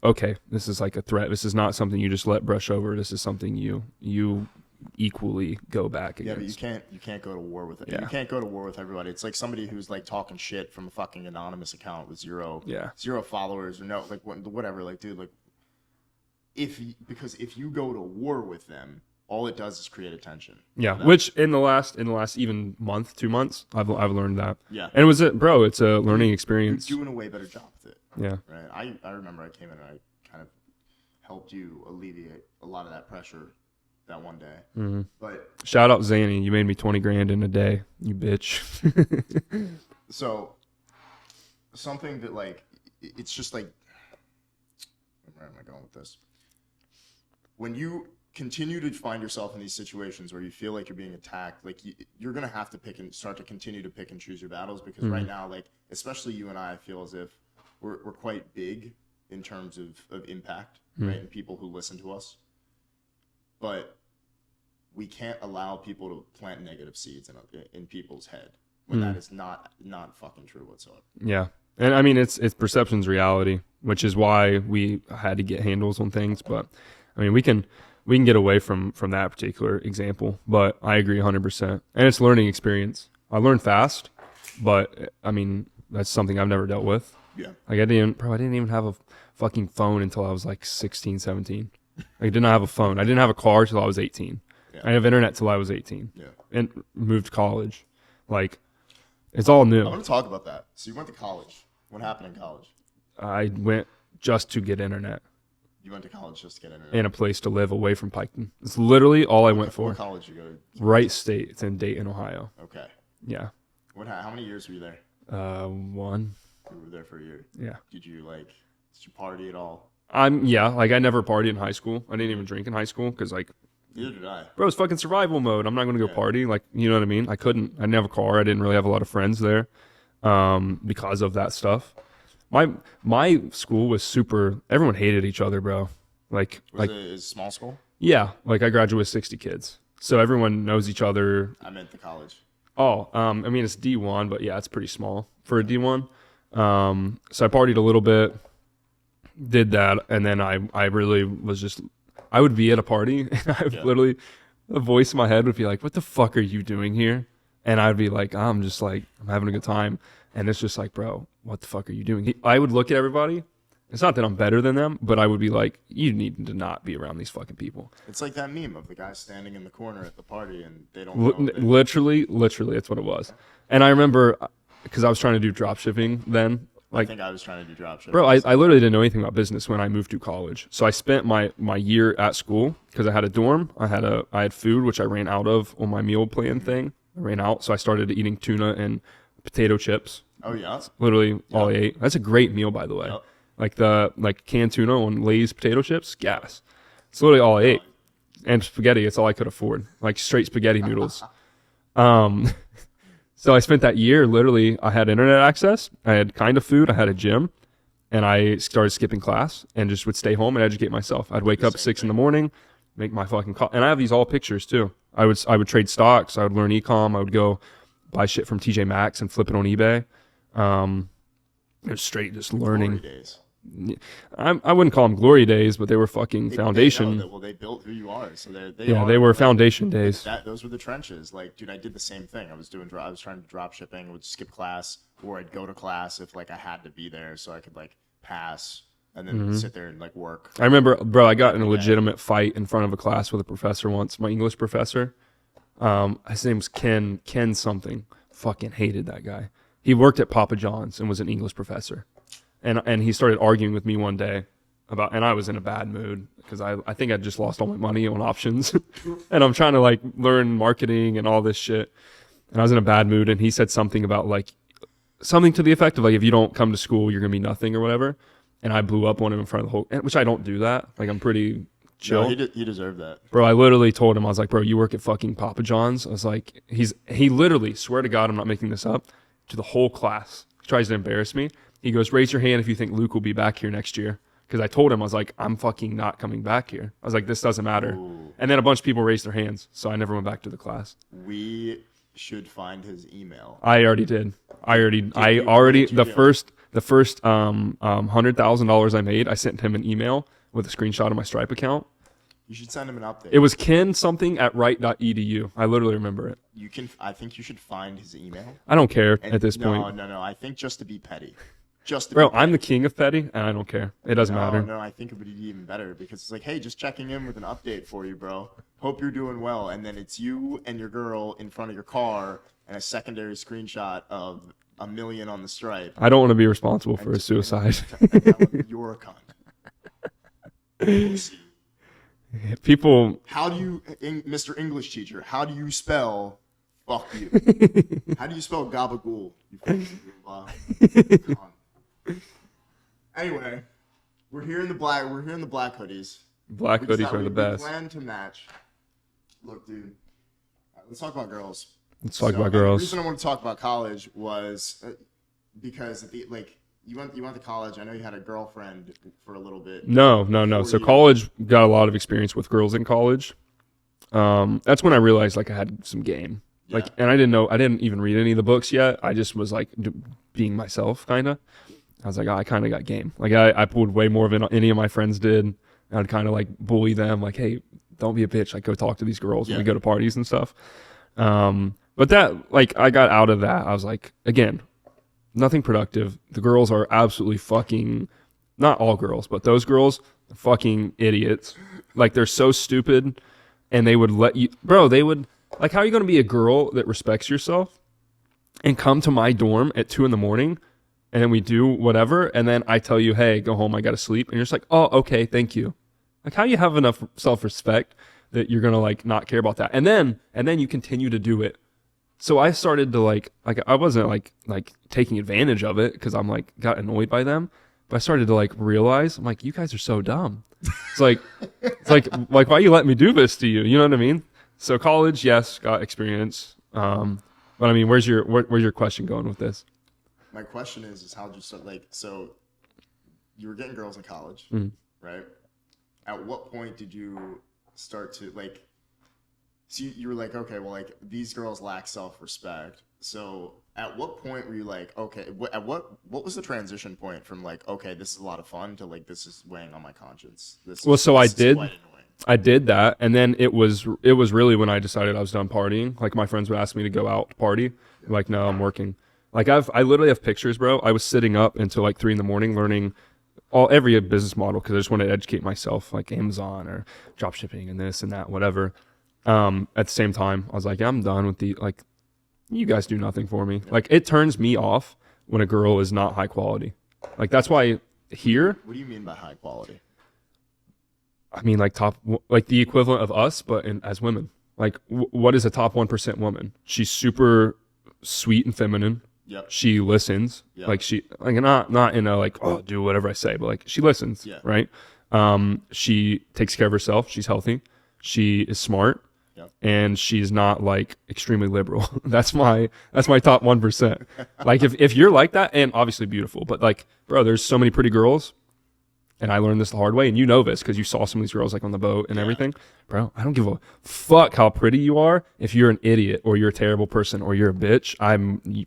S2: okay, this is like a threat. This is not something you just let brush over. This is something you equally go back against.
S1: Yeah, but you can't go to war with it.
S2: Yeah.
S1: You can't go to war with everybody. It's like somebody who's like talking shit from a fucking anonymous account with zero followers or whatever. Like, dude, like because if you go to war with them, all it does is create attention.
S2: Yeah, which in the last even month, 2 months, I've learned that.
S1: Yeah,
S2: and it's a learning experience.
S1: You're doing a way better job with it.
S2: Yeah,
S1: right. I remember I came in and I kind of helped you alleviate a lot of that pressure that one day.
S2: Mm-hmm.
S1: But
S2: shout out Zanny, you made me 20 grand in a day, you bitch.
S1: So something that like it's just like, where am I going with this? When you continue to find yourself in these situations where you feel like you're being attacked, like you're gonna have to start to continue to pick and choose your battles, because right now, like especially you and I feel as if we're quite big in terms of impact, right, and people who listen to us, but we can't allow people to plant negative seeds in people's head when that is not fucking true whatsoever.
S2: Yeah. And I mean, it's perception's reality, which is why we had to get handles on things. But I mean, we can get away from that particular example, but I agree 100%. And it's learning experience. I learned fast, but I mean, that's something I've never dealt with.
S1: Yeah.
S2: Like I didn't even have a fucking phone until I was like 16, 17. I did not have a phone. I didn't have a car till I was 18. Yeah. I didn't have internet till I was 18.
S1: Yeah. And
S2: moved to college. Like, it's all new.
S1: I want to talk about that. So you went to college. What happened in college?
S2: I went just to get internet.
S1: You went to college just to get internet.
S2: and a place to live away from Piketon. It's literally all I went for.
S1: What college you go to?
S2: Wright State. It's in Dayton, Ohio.
S1: Okay.
S2: Yeah.
S1: How many years were you there?
S2: 1.
S1: You were there for a year.
S2: Yeah.
S1: Did you party at all?
S2: I never partied in high school. I didn't even drink in high school because
S1: Neither did I.
S2: bro, it's fucking survival mode. I'm not going to go party. Like, you know what I mean? I couldn't. I didn't have a car. I didn't really have a lot of friends there because of that stuff. My school was super. Everyone hated each other, bro. Was
S1: it a small school?
S2: Yeah. Like I graduated with 60 kids, so everyone knows each other.
S1: I meant the college.
S2: Oh, it's D1, but yeah, it's pretty small for a D1. So I partied a little bit, did that, and then I really was just. I would be at a party, and I would literally, a voice in my head would be like, "What the fuck are you doing here?" And I'd be like, I'm having a good time. And it's just like, bro, what the fuck are you doing? I would look at everybody. It's not that I'm better than them, but I would be like, you need to not be around these fucking people.
S1: It's like that meme of the guy standing in the corner at the party and they don't know.
S2: Literally, that's what it was. And I remember, because I was trying to do drop shipping then.
S1: I think I was trying to do drop shipping.
S2: Bro, I literally didn't know anything about business when I moved to college. So I spent my year at school because I had a dorm. I had food, which I ran out of on my meal plan thing. I ran out. So I started eating tuna and potato chips.
S1: Oh, yeah?
S2: That's literally all I ate. That's a great meal, by the way.
S1: Yep.
S2: Like canned tuna on Lay's potato chips, gas. It's literally all I ate. And spaghetti, it's all I could afford. Like straight spaghetti noodles. So I spent that year, literally, I had internet access, I had kind of food, I had a gym, and I started skipping class and just would stay home and educate myself. I'd wake up at 6 in the morning, make my fucking call. And I have these all pictures too. I would trade stocks, I would learn e-com, I would go buy shit from TJ Maxx and flip it on eBay. It was straight just learning.
S1: Glory days.
S2: I wouldn't call them glory days, but they were fucking foundation.
S1: They built who you are. So
S2: they were foundation days.
S1: Those were the trenches. Like, dude, I did the same thing. I was trying to drop shipping. I would skip class, or I'd go to class if I had to be there, so I could pass and then sit there and work.
S2: I remember, bro, I got in a legitimate fight in front of a class with a professor once. My English professor. His name was Ken something. Fucking hated that guy. He worked at Papa John's and was an English professor. And he started arguing with me one day and I was in a bad mood because I think I just lost all my money on options and I'm trying to learn marketing and all this shit. And I was in a bad mood and he said something about something to the effect of if you don't come to school, you're going to be nothing or whatever. And I blew up on him in front of the whole, which I don't do that. I'm pretty chill.
S1: No, he deserved that.
S2: Bro, I literally told him, I was like, bro, you work at fucking Papa John's? I was like, he literally, swear to God, I'm not making this up, to the whole class. He tries to embarrass me. He goes, raise your hand if you think Luke will be back here next year. Because I told him, I was like, I'm fucking not coming back here. I was like, this doesn't matter.
S1: Ooh.
S2: And then a bunch of people raised their hands. So I never went back to the class.
S1: We should find his email.
S2: I already did. The first $100,000 I made, I sent him an email with a screenshot of my Stripe account.
S1: You should send him an update.
S2: It was Ken something at right.edu. I literally remember it.
S1: I think you should find his email.
S2: I don't care at this point.
S1: No. I think just to be petty.
S2: Bro, I'm the king of petty, and I don't care. It doesn't matter.
S1: No, I think it would be even better because it's hey, just checking in with an update for you, bro. Hope you're doing well. And then it's you and your girl in front of your car and a secondary screenshot of $1 million on the Stripe.
S2: I don't want to be responsible for a suicide.
S1: You're a cunt.
S2: People.
S1: How do you, Mr. English teacher, how do you spell fuck you? How do you spell gabagool? You fucking cunt. Anyway, we're here in the black hoodies.
S2: Black hoodies are the best.
S1: We plan to match. Look, dude. Let's talk about girls.
S2: Let's talk about girls.
S1: The reason I want to talk about college was because you went to college. I know you had a girlfriend for a little bit.
S2: No. So college, got a lot of experience with girls in college. That's when I realized I had some game.
S1: Yeah.
S2: And I didn't even read any of the books yet. I just was being myself, kind of. I was like, I kind of got game. I pulled way more than any of my friends did. I'd kind of bully them, hey, don't be a bitch. Go talk to these girls when we go to parties and stuff. But that, I got out of that. I was again, nothing productive. The girls are absolutely fucking, not all girls, but those girls, fucking idiots. They're so stupid, and they would let you, bro, they would, how are you going to be a girl that respects yourself and come to my dorm at 2 a.m. and then we do whatever, and then I tell you, hey, go home, I gotta sleep, and you're just like, oh, okay, thank you. Like, how you have enough self-respect that you're gonna like not care about that, and then you continue to do it. So I started to like I wasn't like taking advantage of it because I'm like got annoyed by them, but I started to like realize, I'm like, you guys are so dumb. It's like why you let me do this to you? You know what I mean? So college, yes, got experience. But I mean, where's your question going with this?
S1: My question is how'd you start? Like, so you were getting girls in college, right? At what point did you start to like? So you were like, okay, well, like these girls lack self-respect. So at what point were you like, okay, what was the transition point from like, okay, this is a lot of fun to like, this is weighing on my conscience?
S2: I did that, and then it was really when I decided I was done partying. Like my friends would ask me to go out to party. I'm like, no, I'm working. Like I literally have pictures, bro. I was sitting up until like 3 a.m. learning every business model because I just wanted to educate myself, like Amazon or drop shipping and this and that, whatever. At the same time, I was like, I'm done with like, you guys do nothing for me. Like it turns me off when a girl is not high quality. Like that's why here.
S1: What do you mean by high quality?
S2: I mean like like the equivalent of us, but as women. Like what is a top 1% woman? She's super sweet and feminine.
S1: Yep.
S2: She listens. Yep. Like she like not in a like, oh, do whatever I say, but like she listens. Yeah. Right. She takes care of herself. She's healthy. She is smart. Yep. And she's not like extremely liberal. That's my top 1%. Like if you're like that, and obviously beautiful, but like, bro, there's so many pretty girls, and I learned this the hard way, and you know this because you saw some of these girls like on the boat and everything. Bro, I don't give a fuck how pretty you are. If you're an idiot or you're a terrible person or you're a bitch,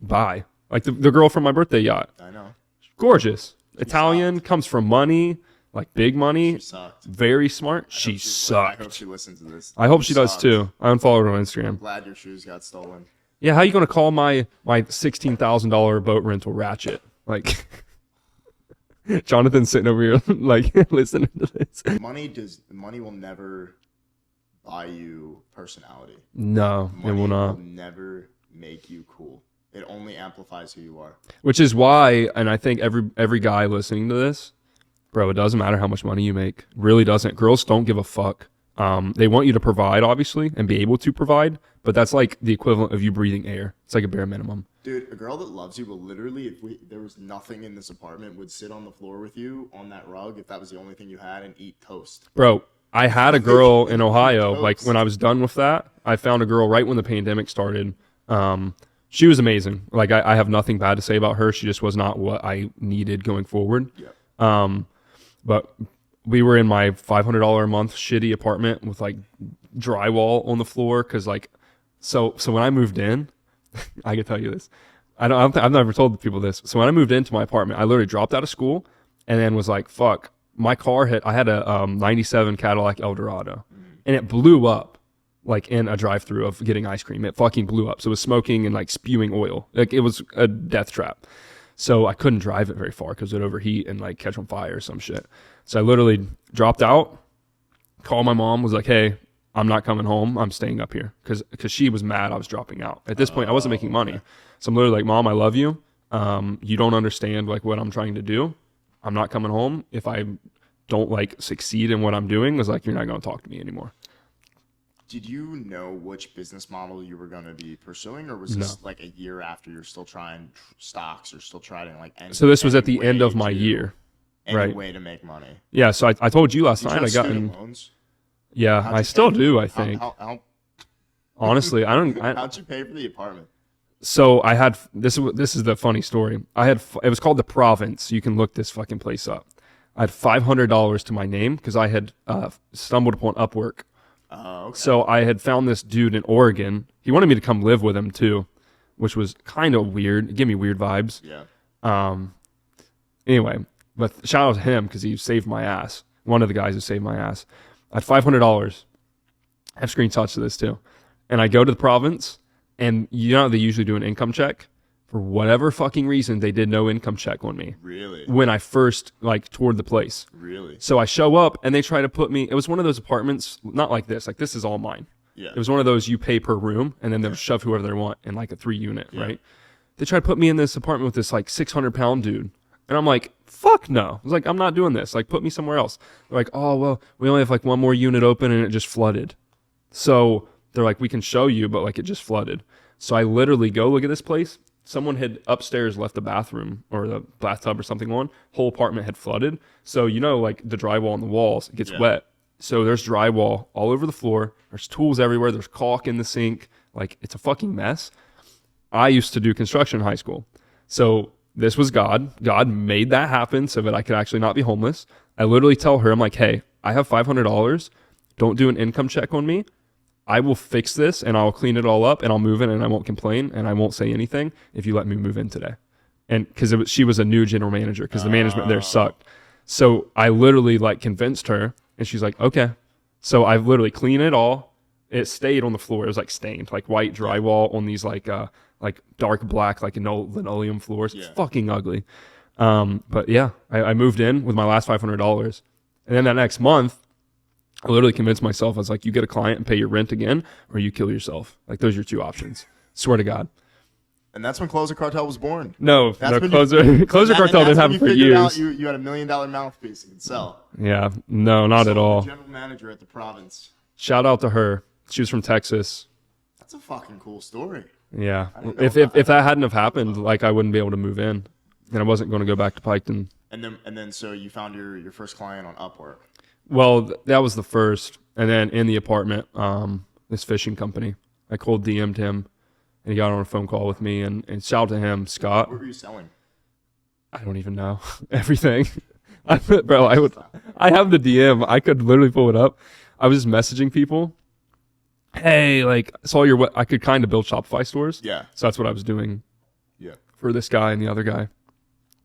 S2: bye. Like the girl from my birthday yacht.
S1: I know.
S2: Gorgeous. Italian, comes from money. Like big money,
S1: she sucked.
S2: Very smart. She sucked.
S1: I hope she listens to this.
S2: I hope she does too. I unfollowed her on Instagram.
S1: I'm glad your shoes got stolen.
S2: Yeah, how you gonna call my $16,000 boat rental ratchet? Like, Jonathan's sitting over here like listening to this.
S1: Money will never buy you personality.
S2: No, it will not.
S1: Will never make you cool. It only amplifies who you are.
S2: Which is why, and I think every guy listening to this. Bro, it doesn't matter how much money you make. Really doesn't. Girls don't give a fuck. They want you to provide, obviously, and be able to provide, but that's like the equivalent of you breathing air. It's like a bare minimum.
S1: Dude, a girl that loves you will literally, if there was nothing in this apartment, would sit on the floor with you on that rug if that was the only thing you had and eat toast.
S2: Bro, I had a girl in Ohio, like when I was done with that, I found a girl right when the pandemic started. She was amazing. Like I have nothing bad to say about her. She just was not what I needed going forward. Yeah. But we were in my $500 a month shitty apartment with like drywall on the floor. Cause like, so when I moved in, I can tell you this. I've never told people this. So when I moved into my apartment, I literally dropped out of school and then was like, fuck, my car I had a 97 Cadillac Eldorado and it blew up like in a drive-through of getting ice cream. It fucking blew up. So it was smoking and like spewing oil. Like it was a death trap. So I couldn't drive it very far because it would overheat and like catch on fire or some shit. So I literally dropped out, called my mom, was like, hey, I'm not coming home. I'm staying up here because she was mad I was dropping out. At this point, I wasn't making money. So I'm literally like, Mom, I love you. You don't understand like what I'm trying to do. I'm not coming home. If I don't like succeed in what I'm doing, was like, you're not going to talk to me anymore.
S1: Did you know which business model you were going to be pursuing, or was this like a year after you're still trying stocks or still trying like?
S2: So this was at the end of my year,
S1: right? Way to make money.
S2: Yeah. So I told you last night I got in. Loans? Yeah, I still do. I think. Honestly, I don't.
S1: How'd you pay for the apartment?
S2: So I had this is the funny story. It was called the Province. You can look this fucking place up. I had $500 to my name because I had stumbled upon Upwork. Oh, okay. So I had found this dude in Oregon. He wanted me to come live with him too, which was kind of weird. It gave me weird vibes. Yeah. Anyway, but shout out to him because he saved my ass. One of the guys who saved my ass. I had $500. I have screenshots of this too. And I go to the Province, and you know they usually do an income check. For whatever fucking reason, they did no income check on me.
S1: Really?
S2: When I first like toured the place.
S1: Really?
S2: So I show up and they try to put me. It was one of those apartments, not like this. Like this is all mine. Yeah. It was one of those you pay per room, and then they'll shove whoever they want in like a 3-unit, right? they tried to put me in this apartment with this like 600-pound dude. And I'm like, fuck no. I was like, I'm not doing this. Like, put me somewhere else. They're like, oh, well, we only have like one more unit open and it just flooded. So they're like, we can show you, but like it just flooded. So I literally go look at this place. Someone had upstairs left the bathroom or the bathtub or something on. Whole apartment had flooded. So, like the drywall on the walls, it gets wet. So there's drywall all over the floor. There's tools everywhere. There's caulk in the sink. Like, it's a fucking mess. I used to do construction in high school. So this was God. God made that happen so that I could actually not be homeless. I literally tell her, I'm like, hey, I have $500. Don't do an income check on me. I will fix this and I'll clean it all up and I'll move in and I won't complain and I won't say anything if you let me move in today. And because she was a new general manager because the management there sucked. So I literally like convinced her and she's like, okay. So I've literally cleaned it all. It stayed on the floor. It was like stained, like white drywall on these like dark black, like linoleum floors. It's fucking ugly. But yeah, I moved in with my last $500. And then that next month, I literally convinced myself, I was like, you get a client and pay your rent again, or you kill yourself. Like, those are your two options. Swear to God.
S1: And that's when Closer Cartel was born.
S2: No, Closer Cartel didn't happen for years.
S1: Out you had $1 million mouthpiece you could sell.
S2: Yeah, no, not at all.
S1: General manager at the province.
S2: Shout out to her. She was from Texas.
S1: That's a fucking cool story.
S2: Yeah. If that hadn't have happened, like, I wouldn't be able to move in. And I wasn't going to go back to Piketon.
S1: And then so you found your first client on Upwork.
S2: Well, that was the first. And then in the apartment, this fishing company, I cold DM'd him and he got on a phone call with me and shout out to him, Scott.
S1: What were you selling?
S2: I don't even know. Everything. I have the DM. I could literally pull it up. I was just messaging people. Hey, like, I could kind of build Shopify stores. Yeah. So that's what I was doing. Yeah. For this guy and the other guy.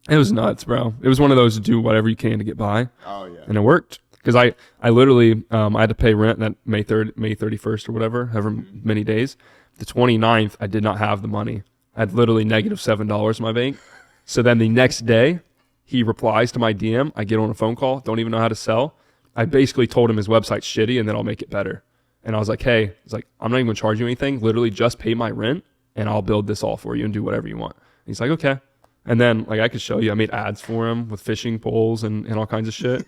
S2: It was nuts, bro. It was one of those do whatever you can to get by. Oh yeah. And it worked. Because I literally, I had to pay rent that May 31st or whatever, however many days. The 29th, I did not have the money. I had literally negative $7 in my bank. So then the next day, he replies to my DM. I get on a phone call, don't even know how to sell. I basically told him his website's shitty and then I'll make it better. And I was like, hey, I'm not even going to charge you anything. Literally just pay my rent and I'll build this all for you and do whatever you want. And he's like, okay. And then, like, I could show you, I made ads for him with fishing poles and all kinds of shit.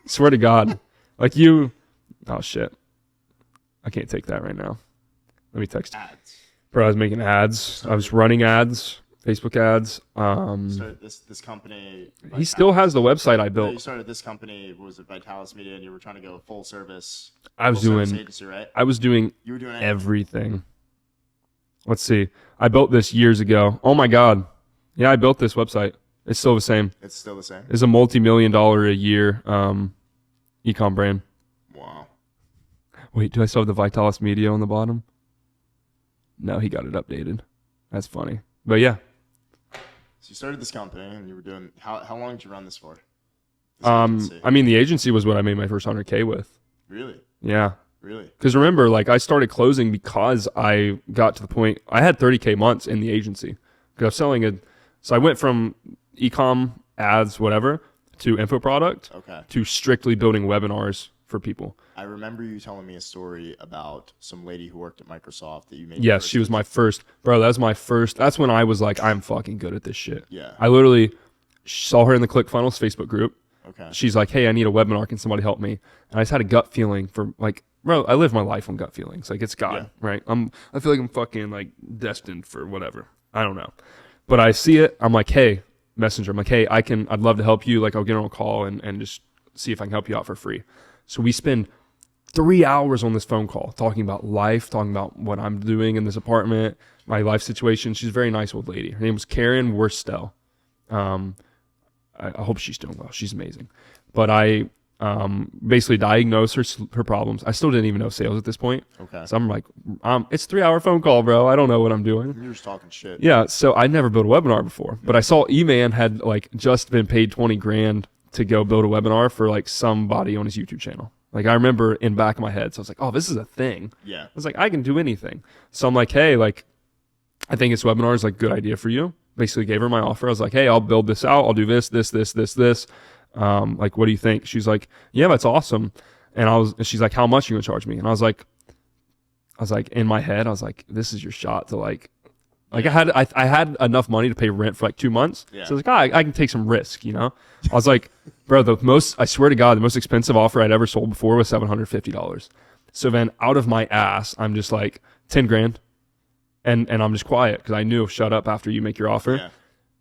S2: Swear to God. Like, oh shit. I can't take that right now. Let me text. Ads. Bro, I was making ads. I was running ads, Facebook ads.
S1: Started this company.
S2: He still has the website I built.
S1: You started this company, what was it, Vitalis Media, and you were trying to go full service.
S2: I was doing
S1: agency, right?
S2: You were doing everything. Let's see. I built this years ago. Oh my God. Yeah, I built this website. It's still the same.
S1: It's still the same.
S2: It's a multi-million-dollar a year e-com brand.
S1: Wow.
S2: Wait, do I still have the Vitalis Media on the bottom? No, he got it updated. That's funny. But yeah.
S1: So you started this company and you were doing, how long did you run this for?
S2: I mean, the agency was what I made my first 100K with.
S1: Really?
S2: Yeah.
S1: Really?
S2: Because remember, like, I started closing because I got to the point, I had 30K months in the agency. Because I was selling so I went from e-com, ads, whatever, to info product, to strictly building webinars for people.
S1: I remember you telling me a story about some lady who worked at Microsoft that you made.
S2: Yes, she was my first. Bro, that was my first. That's when I was like, I'm fucking good at this shit.
S1: Yeah.
S2: I literally saw her in the ClickFunnels Facebook group.
S1: Okay.
S2: She's like, hey, I need a webinar. Can somebody help me? And I just had a gut feeling for, like, bro, I live my life on gut feelings. Like, it's God, right? I feel like I'm fucking, like, destined for whatever. I don't know. But I see it. I'm like, hey, messenger. I'm like, hey, I'd love to help you. Like, I'll get on a call and just see if I can help you out for free. So we spend 3 hours on this phone call talking about life, talking about what I'm doing in this apartment, my life situation. She's a very nice old lady. Her name was Karen Worstel. I hope she's doing well. She's amazing. But I basically diagnosed her problems. I still didn't even know sales at this point. Okay. So I'm like, it's a 3 hour phone call, bro. I don't know what I'm doing.
S1: You're just talking shit.
S2: Yeah. So I'd never built a webinar before, but I saw E-Man had like just been paid 20 grand to go build a webinar for like somebody on his YouTube channel. Like, I remember in back of my head. So I was like, oh, this is a thing. Yeah. I was like, I can do anything. So I'm like, hey, like, I think this webinar is like a good idea for you. Basically gave her my offer. I was like, hey, I'll build this out. I'll do this. Like, what do you think? She's like, yeah, that's awesome. And she's like, how much are you gonna charge me? And I was like, in my head, I was like, this is your shot to like Like I had enough money to pay rent for like 2 months.
S1: Yeah.
S2: So I was like, I can take some risk, you know? I was like, bro, I swear to God, the most expensive offer I'd ever sold before was $750. So then out of my ass, I'm just like 10 grand. And I'm just quiet because I knew shut up after you make your offer.
S1: Yeah.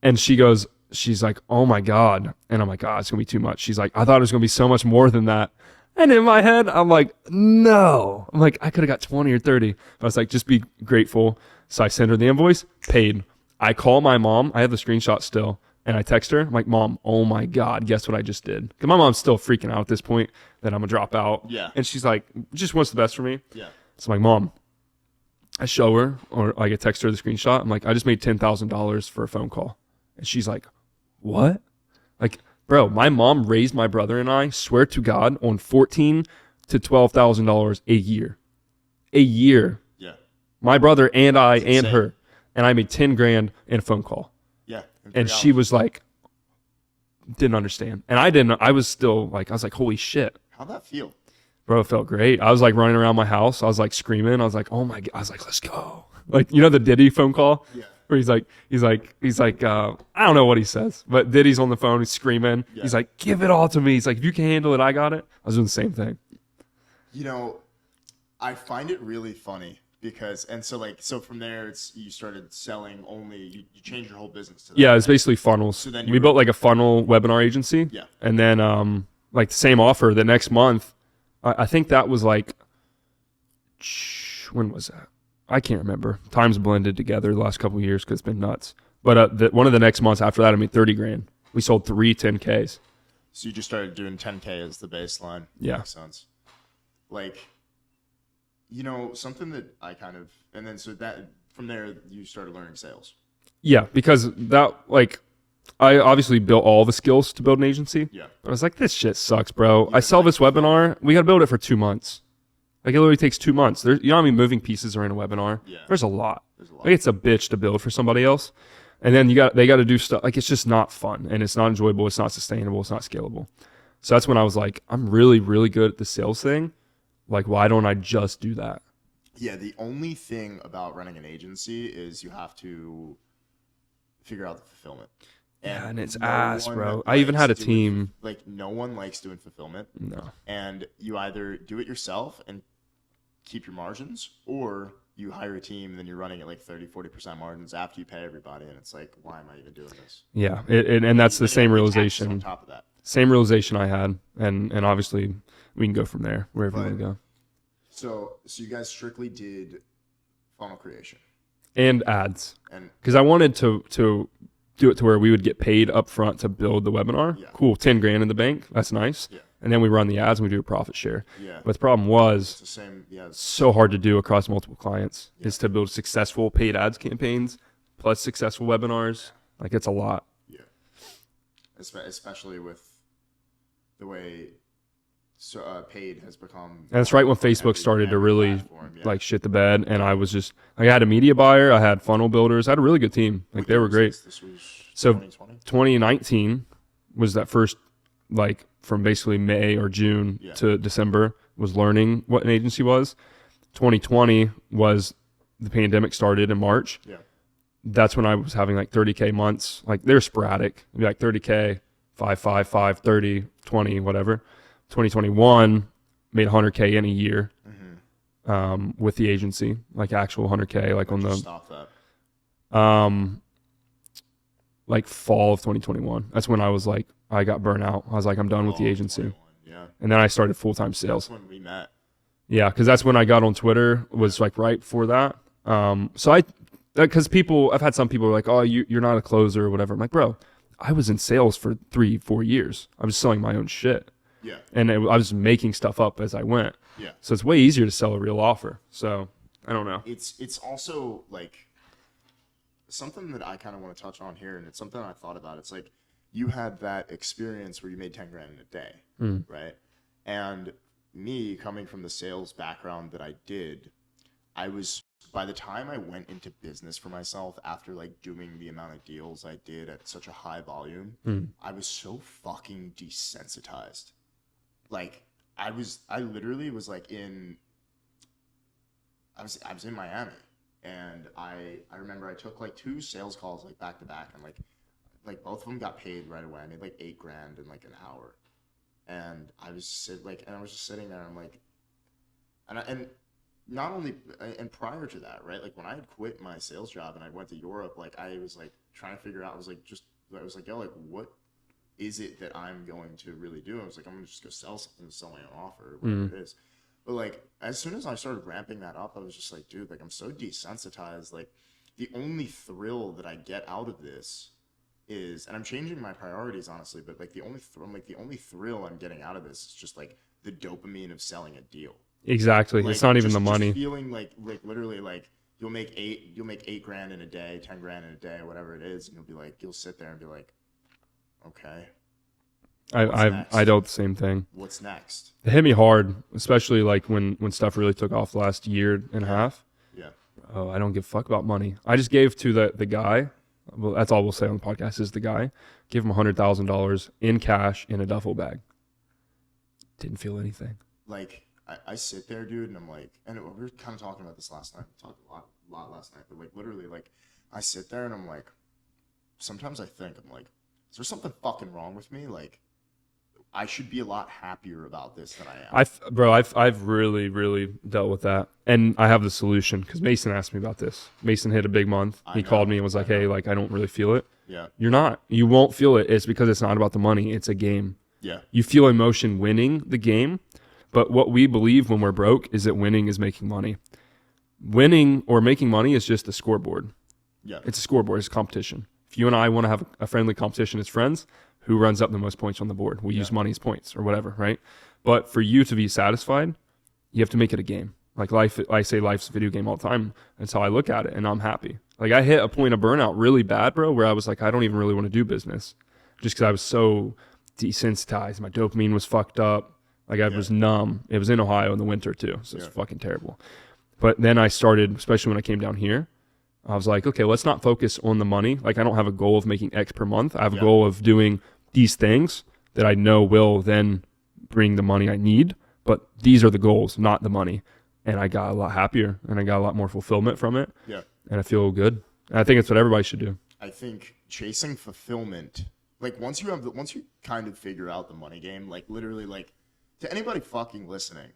S2: And she's like, oh my God. And I'm like, God, it's going to be too much. She's like, I thought it was going to be so much more than that. And in my head, I'm like, no. I'm like, I could have got 20 or 30. But I was like, just be grateful. So I send her the invoice, paid. I call my mom. I have the screenshot still. And I text her. I'm like, Mom, oh my God, guess what I just did? Because my mom's still freaking out at this point that I'm going to drop out.
S1: Yeah.
S2: And she's like, just wants the best for me.
S1: Yeah.
S2: So I'm like, Mom, I show her, or I get text her the screenshot. I'm like, I just made $10,000 for a phone call. And she's like, what? Like, bro, my mom raised my brother and I, swear to God, on $14,000 to $12,000 a year. A year.
S1: Yeah.
S2: My brother and I
S1: That's
S2: and
S1: insane.
S2: her. And I made 10 grand in a phone call.
S1: Yeah. in
S2: And
S1: 3
S2: she
S1: hours.
S2: was like, didn't understand. And I didn't. I was like, holy shit.
S1: How'd that feel?
S2: Bro, it felt great. I was like running around my house. I was like screaming. I was like, oh my God. I was like, let's go. Like, you know, the Diddy phone call?
S1: Yeah.
S2: Where he's like, I don't know what he says, but Diddy's on the phone. He's screaming.
S1: Yeah.
S2: He's like, give it all to me. He's like, if you can handle it, I got it. I was doing the same thing.
S1: You know, I find it really funny because, and so from there, you started selling only, you changed your whole business to that.
S2: Yeah, it's basically funnels.
S1: So then
S2: We built like a funnel webinar agency.
S1: Yeah.
S2: And then, like the same offer the next month. I think that was like, when was that? I can't remember. Time's blended together the last couple of years because it's been nuts. But one of the next months after that, I made 30 grand. We sold 3 10Ks.
S1: So you just started doing 10K as the baseline.
S2: Yeah.
S1: Makes sense. Like, you know, something that I kind of, and then so that from there you started learning sales.
S2: Yeah, because that, like, I obviously built all the skills to build an agency.
S1: Yeah.
S2: But I was like, this shit sucks, bro. I sell this webinar. We got to build it for 2 months. Like, it literally takes 2 months. You know how many moving pieces are in a webinar?
S1: Yeah.
S2: There's a lot.
S1: There's a lot.
S2: Like, it's a bitch to build for somebody else. And then they got to do stuff. Like, it's just not fun. And it's not enjoyable. It's not sustainable. It's not scalable. So that's when I was like, I'm really, really good at the sales thing. Like, why don't I just do that?
S1: Yeah, the only thing about running an agency is you have to figure out the fulfillment.
S2: Yeah, and it's
S1: no
S2: ass,
S1: one
S2: bro. I even
S1: likes
S2: had a
S1: doing-
S2: team.
S1: Like, no one likes doing fulfillment.
S2: No.
S1: And you either do it yourself and keep your margins, or you hire a team and then you're running at like 30-40% margins after you pay everybody. And it's like, why am I even doing this?
S2: Yeah, and that's the
S1: Then you
S2: same
S1: have taxes
S2: realization.
S1: on top of that.
S2: Same realization I had. And obviously, we can go from there, wherever you want to go.
S1: So you guys strictly did funnel creation.
S2: And ads.
S1: And
S2: Because I wanted to do it to where we would get paid up front to build the webinar.
S1: Yeah.
S2: Cool, 10 grand in the bank. That's nice.
S1: Yeah.
S2: And then we run the ads and we do a profit share.
S1: yeah,
S2: But the problem was,
S1: it's the same. Yeah,
S2: it's so hard to do across multiple clients is to build successful paid ads campaigns plus successful webinars. Like, it's a lot.
S1: yeah. Especially with the way paid has become.
S2: And that's right when
S1: on
S2: Facebook
S1: every-
S2: started to
S1: every
S2: really
S1: platform, yeah.
S2: like shit the bed. And I was just, like, I had a media buyer, I had funnel builders, I had a really good team. Like,
S1: What
S2: they
S1: year
S2: were
S1: was
S2: great.
S1: This was
S2: So
S1: 2020.
S2: 2019 was that first, like, from basically May or June
S1: Yeah.
S2: to December was learning what an agency was. 2020 was the pandemic started in March.
S1: Yeah.
S2: That's when I was having like 30K months. Like, they're sporadic. It'd be like 30K, 5, 30, 20, whatever. 2021 made 100K in a year with the agency, like actual 100K, like on
S1: Just
S2: the
S1: stop that.
S2: like fall of 2021. That's when I was like, I got burnt out. I was like, I'm done with the agency.
S1: 21, yeah.
S2: And then I started full-time sales.
S1: That's when we met.
S2: Yeah, because that's when I got on Twitter, was like right before that. Because I've had some people like, oh, you're not a closer or whatever. I'm like, bro, I was in sales for 3-4 years. I was selling my own shit.
S1: Yeah.
S2: And I was making stuff up as I went.
S1: Yeah.
S2: So it's way easier to sell a real offer. So I don't know.
S1: It's also like something that I kind of want to touch on here, and it's something I thought about. It's like you had that experience where you made 10 grand in a day, right? And me coming from the sales background that I did, by the time I went into business for myself after like doing the amount of deals I did at such a high volume, I was so fucking desensitized. Like I literally was like I was in Miami, and I remember I took like 2 sales calls like back to back, and like both of them got paid right away. I made like $8,000 in like an hour, and I was just sitting there. I'm like, and not only and prior to that, right? Like when I had quit my sales job and I went to Europe, like I was like trying to figure out. I was like, yo, like what is it that I'm going to really do? I was like, I'm gonna just go sell something, sell my own offer, whatever it is. But like as soon as I started ramping that up, I was just like, dude, like I'm so desensitized. Like the only thrill that I get out of this is, and I'm changing my priorities honestly, but like the only thrill I'm getting out of this is just like the dopamine of selling a deal.
S2: Exactly.
S1: Like
S2: It's not even
S1: just,
S2: the money.
S1: just feeling like literally like you'll make $8,000 in a day, $10,000 in a day, whatever it is, and you'll sit there and be like, okay,
S2: I dealt the same thing.
S1: what's next?
S2: It hit me hard, especially like when stuff really took off last year and a half.
S1: Yeah.
S2: Oh, I don't give a fuck about money. I just gave to the guy. Well, that's all we'll say on the podcast is the guy. Give him $100,000 in cash in a duffel bag. Didn't feel anything.
S1: Like I sit there, dude, and I'm like, and we were kind of talking about this last night. We talked a lot last night, but like literally, like I sit there and I'm like, sometimes I think I'm like, is there something fucking wrong with me? Like, I should be a lot happier about this than I am.
S2: I've really dealt with that, and I have the solution because Mason asked me about this. Mason hit a big month. He called me and was like, "Hey, like I don't really feel it."
S1: Yeah.
S2: You're not. You won't feel it. It's because it's not about the money. It's a game.
S1: Yeah.
S2: You feel emotion winning the game, but what we believe when we're broke is that winning is making money. Winning or making money is just a scoreboard.
S1: Yeah.
S2: It's a scoreboard. It's a competition. If you and I want to have a friendly competition as friends, who runs up the most points on the board? We use money as points or whatever, right? But for you to be satisfied, you have to make it a game. Like life, I say life's a video game all the time. That's how I look at it, and I'm happy. Like I hit a point of burnout really bad, bro, where I was like, I don't even really want to do business just because I was so desensitized. My dopamine was fucked up. Like I was numb. It was in Ohio in the winter too, so it's fucking terrible. But then I started, especially when I came down here, I was like, okay, let's not focus on the money. Like I don't have a goal of making X per month. I have a goal of doing these things that I know will then bring the money I need. But these are the goals, not the money. And I got a lot happier and I got a lot more fulfillment from it.
S1: Yeah.
S2: And I feel good. And I think it's what everybody should do.
S1: I think chasing fulfillment, like once you kind of figure out the money game, like literally, like to anybody fucking listening,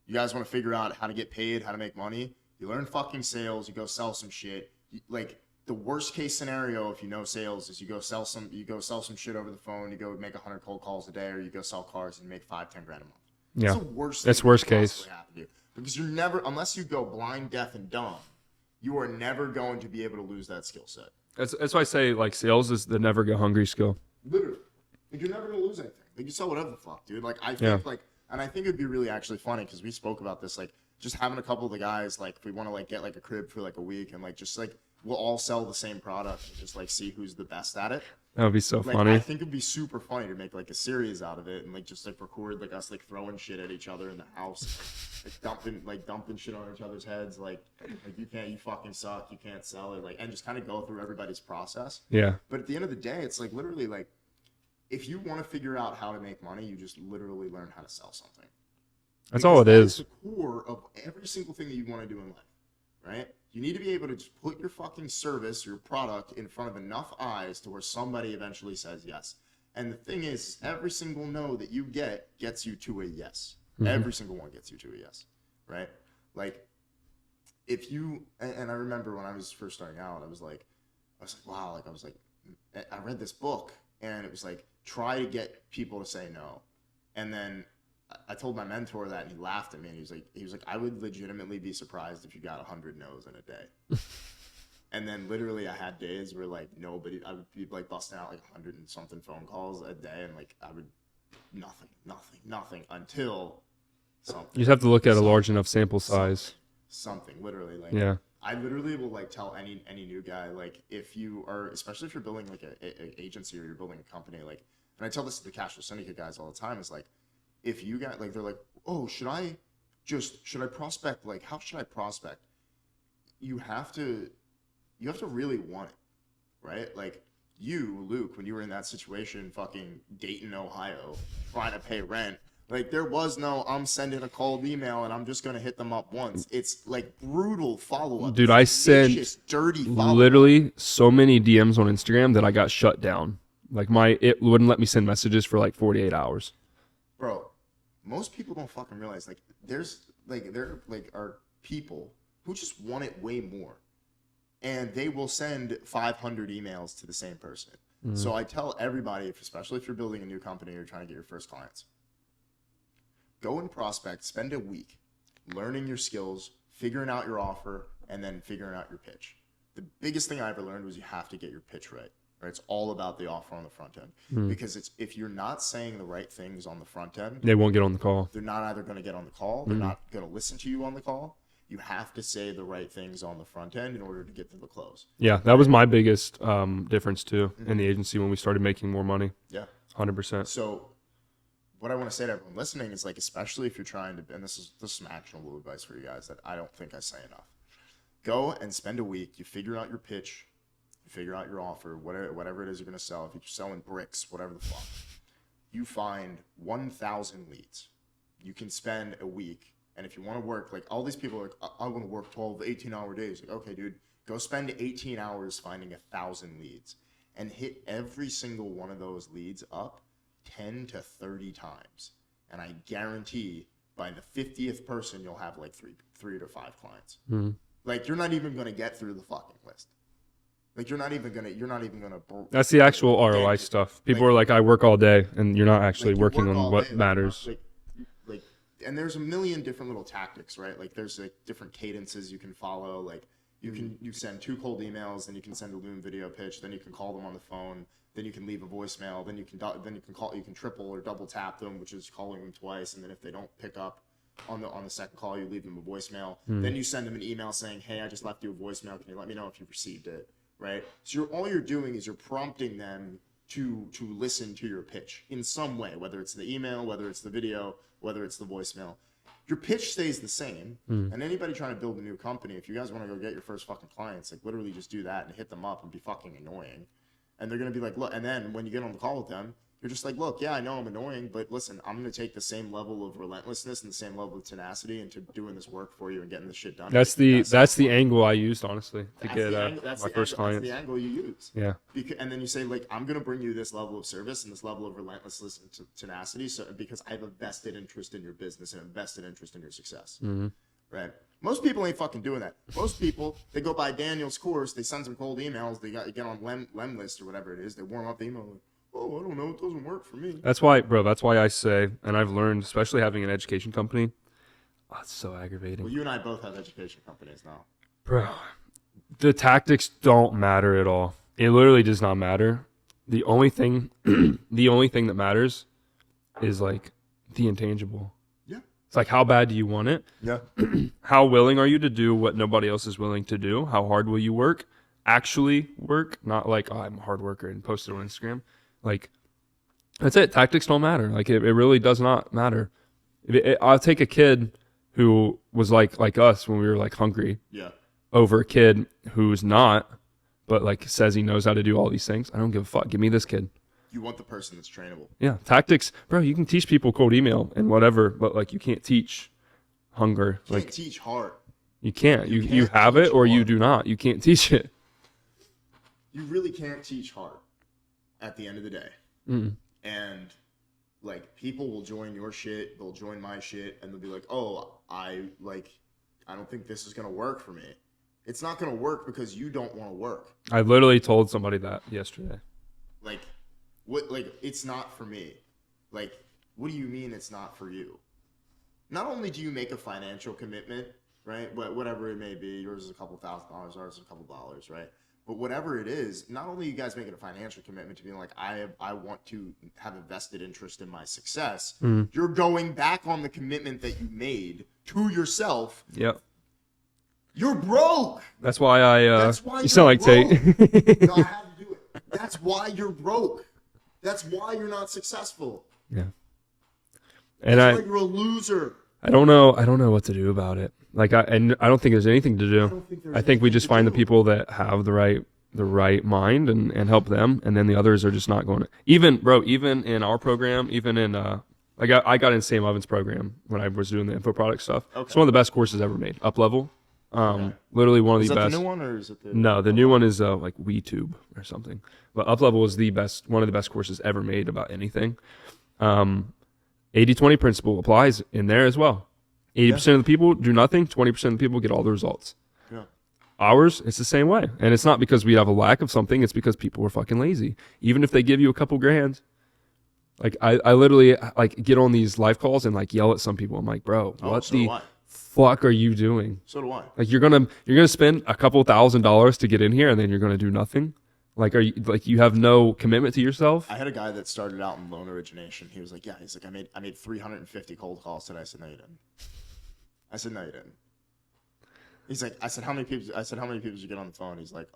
S1: you guys want to figure out how to get paid, how to make money, you learn fucking sales, you go sell some shit. Like the worst case scenario, if you know sales, is you go sell some shit over the phone, you go make 100 cold calls a day, or you go sell cars and you make $5-10 grand a month.
S2: Yeah.
S1: That's the worst.
S2: That's
S1: thing
S2: worst
S1: that could
S2: case.
S1: possibly happen to you. Because you're never, unless you go blind, deaf, and dumb, you are never going to be able to lose that skill set.
S2: That's why I say like sales is the never go hungry skill.
S1: Literally. Like you're never gonna lose anything. Like you sell whatever the fuck, dude. Like I think and I think it'd be really actually funny because we spoke about this, like just having a couple of the guys, like if we want to like get like a crib for like a week and like just like we'll all sell the same product and just like see who's the best at it.
S2: That would be so
S1: Like,
S2: funny.
S1: I think it'd be super funny to make like a series out of it and like just like record like us like throwing shit at each other in the house, like dumping shit on each other's heads, like you fucking suck, you can't sell it, like, and just kind of go through everybody's process.
S2: Yeah.
S1: But at the end of the day, it's like literally like if you want to figure out how to make money, you just literally learn how to sell something.
S2: That's all it is.
S1: That's the core of every single thing that you want to do in life, right? You need to be able to just put your fucking service, your product in front of enough eyes to where somebody eventually says yes. And the thing is, every single no that you get gets you to a yes. Mm-hmm. Every single one gets you to a yes, right? Like, if you, and I remember when I was first starting out, I was like, wow, like I read this book and it was like, try to get people to say no. And then I told my mentor that and he laughed at me and he was like, I would legitimately be surprised if you got 100 no's in a day. And then literally I had days where like nobody, I would be like busting out like 100 and something phone calls a day and like I would nothing until something.
S2: You just have to look at a large enough sample size.
S1: Something literally like,
S2: yeah.
S1: I literally will like tell any new guy, like if you are, especially if you're building like an agency or you're building a company, like, and I tell this to the Cashless Syndicate guys all the time, is like, if you got like, they're like, oh, should I prospect? Like, how should I prospect? You have to really want it, right? Like you, Luke, when you were in that situation, fucking Dayton, Ohio, trying to pay rent, Like, there was no, I'm sending a cold email and I'm just going to hit them up once. It's like brutal follow-up.
S2: Dude, I sent
S1: dirty follow-up.
S2: literally so many DMs on Instagram that I got shut down. Like it wouldn't let me send messages for like 48 hours.
S1: Bro, most people don't fucking realize, like, there are people who just want it way more. And they will send 500 emails to the same person. Mm-hmm. So I tell everybody, especially if you're building a new company or you're trying to get your first clients, go and prospect, spend a week learning your skills, figuring out your offer, and then figuring out your pitch. The biggest thing I ever learned was you have to get your pitch right? It's all about the offer on the front end. Because if you're not saying the right things on the front end,
S2: they won't get on the call.
S1: They're not either going to get on the call, they're not going to listen to you on the call. You have to say the right things on the front end in order to get to the close.
S2: Yeah, that was my biggest difference too in the agency when we started making more money.
S1: Yeah.
S2: 100%.
S1: So what I want to say to everyone listening is, like, especially if you're trying to, and this is some actionable advice for you guys that I don't think I say enough. Go and spend a week. You figure out your pitch. You figure out your offer, whatever it is you're going to sell. If you're selling bricks, whatever the fuck. You find 1,000 leads. You can spend a week. And if you want to work, like, all these people are like, I want to work 12, 18-hour days. Like, okay, dude, go spend 18 hours finding 1,000 leads and hit every single one of those leads up 10 to 30 times. And I guarantee by the 50th person, you'll have like three to five clients. Mm-hmm. Like, you're not even going to get through the fucking list. Like, you're not even going to.
S2: That's the actual ROI stuff. People are like, I work all day, and you're not actually working on what matters.
S1: And there's a million different little tactics, right? Like, there's like different cadences you can follow. Like, you send 2 cold emails, then you can send a Loom video pitch, then you can call them on the phone, then you can leave a voicemail, then you can triple or double tap them, which is calling them twice, and then if they don't pick up on the second call, you leave them a voicemail. Then you send them an email saying, hey, I just left you a voicemail. Can you let me know if you've received it? Right? So all you're doing is you're prompting them to listen to your pitch in some way, whether it's the email, whether it's the video, whether it's the voicemail. Your pitch stays the same. And anybody trying to build a new company, if you guys want to go get your first fucking clients, like, literally just do that and hit them up and be fucking annoying. And they're going to be like, look, and then when you get on the call with them, you're just like, look, yeah, I know I'm annoying, but listen, I'm going to take the same level of relentlessness and the same level of tenacity into doing this work for you and getting this shit done.
S2: That's the angle I used, honestly, to get my first client.
S1: That's the angle you use.
S2: Yeah.
S1: And then you say, like, I'm going to bring you this level of service and this level of relentlessness and tenacity, because I have a vested interest in your business and a vested interest in your success. Mm-hmm. Right? Most people ain't fucking doing that. Most people, they go buy Daniel's course, they send some cold emails, they get on Lem list or whatever it is, they warm up the email, like, oh, I don't know, it doesn't work for me.
S2: That's why I say, and I've learned, especially having an education company, it's so aggravating.
S1: Well, you and I both have education companies now.
S2: Bro, the tactics don't matter at all. It literally does not matter. The only thing that matters is, like, the intangible.
S1: Yeah.
S2: It's like, how bad do you want it?
S1: Yeah.
S2: How willing are you to do what nobody else is willing to do? How hard will you work? Actually work, not like, oh, I'm a hard worker and post it on Instagram. Like, that's it. Tactics don't matter. Like, it really does not matter. I'll take a kid who was like us when we were, like, hungry.
S1: Yeah.
S2: Over a kid who's not, but, like, says he knows how to do all these things. I don't give a fuck. Give me this kid.
S1: You want the person that's trainable.
S2: Yeah. Tactics, bro, you can teach people cold email and whatever, but, like, you can't teach hunger.
S1: You can't teach heart.
S2: You can't. You have it or you do not. You can't teach it.
S1: You really can't teach heart at the end of the day. And, like, people will join your shit, they'll join my shit, and they'll be like, oh, I don't think this is going to work for me. It's not going to work because you don't want to work.
S2: I literally told somebody that yesterday.
S1: Like, what? Like, it's not for me. Like, what do you mean it's not for you? Not only do you make a financial commitment, right? Whatever it may be, yours is a couple $1,000, ours is a couple dollars, right? But whatever it is, not only are you guys making a financial commitment to being like, I want to have a vested interest in my success, you're going back on the commitment that you made to yourself.
S2: Yep.
S1: You're broke.
S2: That's why you sound like
S1: Tate.
S2: No,
S1: I had to do it. That's why you're broke. That's why you're not successful.
S2: Yeah.
S1: And that's why you're a loser.
S2: I don't know what to do about it. Like, I don't think there's anything to do. I think we just find the people that have the right mind and help them, and then the others are just not going to. Even in our program, even in Like I got in Sam Ovens' program when I was doing the info product stuff.
S1: Okay.
S2: It's one of the best courses ever made. Up level. Literally one of
S1: Is
S2: the
S1: that
S2: best.
S1: the new one or is it the?
S2: No, the new one is like WeTube or something. But Up Level is the best, one of the best courses ever made about anything. 80-20 principle applies in there as well. 80% of the people do nothing. 20% of the people get all the results.
S1: Yeah.
S2: Ours, it's the same way. And it's not because we have a lack of something. It's because people are fucking lazy. Even if they give you a couple grand. Like I literally like get on these live calls and like yell at some people. I'm like, bro, what
S1: so do I.
S2: fuck are you doing?
S1: So do I.
S2: Like you're gonna spend a couple $1,000s to get in here and then you're gonna do nothing. Like you have no commitment to yourself?
S1: I had a guy that started out in loan origination. He was like, he's like, I made 350 cold calls today. I said, no, you didn't. I said, no, you didn't. He's like, I said, how many people did you get on the phone? He's like,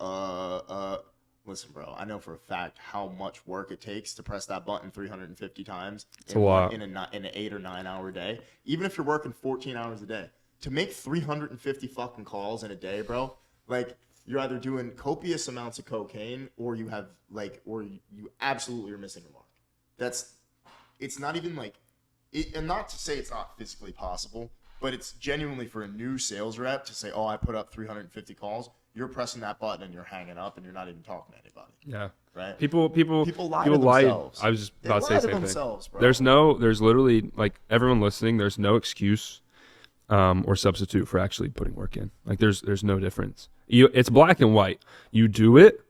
S1: listen, bro, I know for a fact how much work it takes to press that button 350 times.
S2: It's a lot.
S1: In an 8 or 9 hour day. Even if you're working 14 hours a day. To make 350 fucking calls in a day, bro, like, you're either doing copious amounts of cocaine or you have, like, or you absolutely are missing the mark. It's not even, like, and not to say it's not physically possible, but it's genuinely for a new sales rep to say, oh, I put up 350 calls. You're pressing that button and you're hanging up and you're not even talking to anybody.
S2: Yeah.
S1: Right?
S2: People
S1: lie to themselves.
S2: I was just about to say the same thing.
S1: Bro.
S2: There's literally, like, everyone listening, there's no excuse or substitute for actually putting work in. Like there's no difference. It's black and white. You do it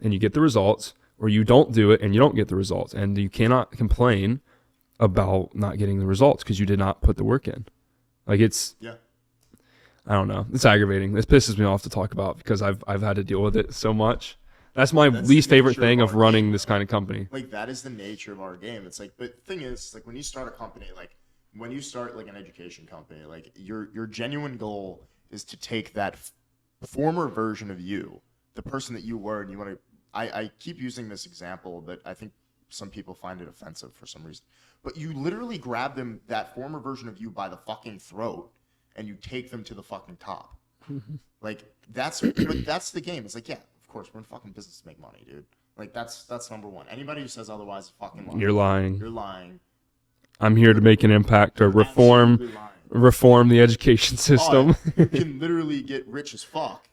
S2: and you get the results, or you don't do it and you don't get the results. And you cannot complain about not getting the results because you did not put the work in. Like I don't know. It's aggravating. This pisses me off to talk about because I've had to deal with it so much. That's my least favorite thing of running this kind of company.
S1: Like, that is the nature of our game. It's like, but the thing is, like, when you start a company, like when you start like an education company, like your genuine goal is to take that former version of you, the person that you were, and you want to. I keep using this example, but I think some people find it offensive for some reason. But you literally grab them, that former version of you, by the fucking throat, and you take them to the fucking top. Like that's the game. It's like, yeah, of course, we're in fucking business to make money, dude. Like that's number one. Anybody who says otherwise is fucking lying.
S2: You're lying.
S1: You're lying.
S2: I'm here to make an impact or reform the education system.
S1: You can literally get rich as fuck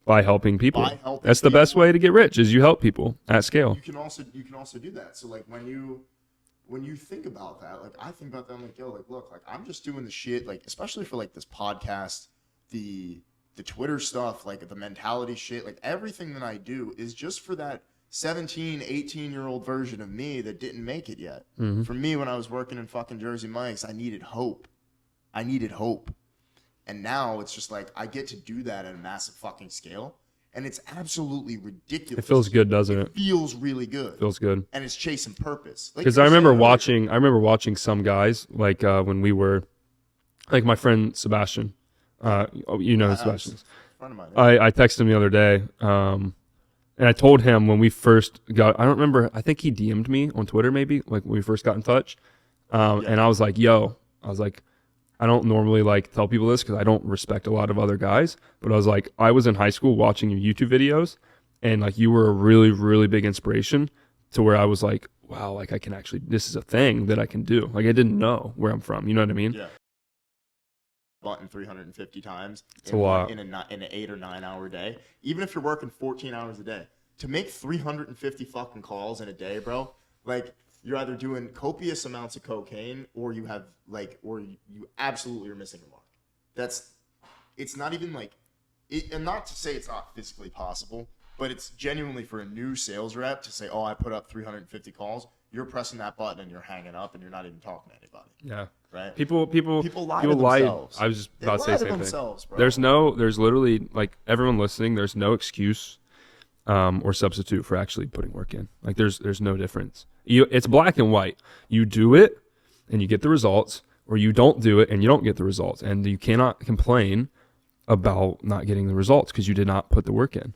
S2: by helping people. That's the best way to get rich, is you help people at scale.
S1: You can also do that. So like when you think about that, like I think about that, I'm like, yo, like look, like I'm just doing the shit, like especially for like this podcast, the Twitter stuff, like the mentality shit, like everything that I do is just for that 17, 18-year-old version of me that didn't make it yet.
S2: Mm-hmm.
S1: For me, when I was working in fucking Jersey Mike's, I needed hope. And now it's just like I get to do that at a massive fucking scale. And it's absolutely ridiculous.
S2: It feels good, doesn't it?
S1: It feels really good.
S2: Feels good.
S1: And it's chasing purpose.
S2: Because I remember watching some guys, like when we were, like my friend Sebastian. You know Sebastian. I texted him the other day. And I told him when we first got, I don't remember, I think he DM'd me on Twitter maybe, like when we first got in touch. And I was like, I don't normally like tell people this because I don't respect a lot of other guys. But I was like, I was in high school watching your YouTube videos and like you were a really, really big inspiration to where I was like, wow, like I can actually, this is a thing that I can do. Like I didn't know where I'm from. You know what I mean?
S1: Yeah. Button 350 times.
S2: It's a lot.
S1: In an 8 or 9 hour day. Even if you're working 14 hours a day. To make 350 fucking calls in a day, bro, like you're either doing copious amounts of cocaine or you have like, or you absolutely are missing the mark. It's not even like, and not to say it's not physically possible, but it's genuinely for a new sales rep to say, oh, I put up 350 calls. You're pressing that button and you're hanging up and you're not even talking to anybody.
S2: Yeah.
S1: Right.
S2: People
S1: lie to themselves.
S2: I was just about to say the same thing.
S1: Bro.
S2: There's literally, like everyone listening, there's no excuse or substitute for actually putting work in. Like there's no difference. It's black and white. You do it and you get the results, or you don't do it and you don't get the results. And you cannot complain about not getting the results because you did not put the work in.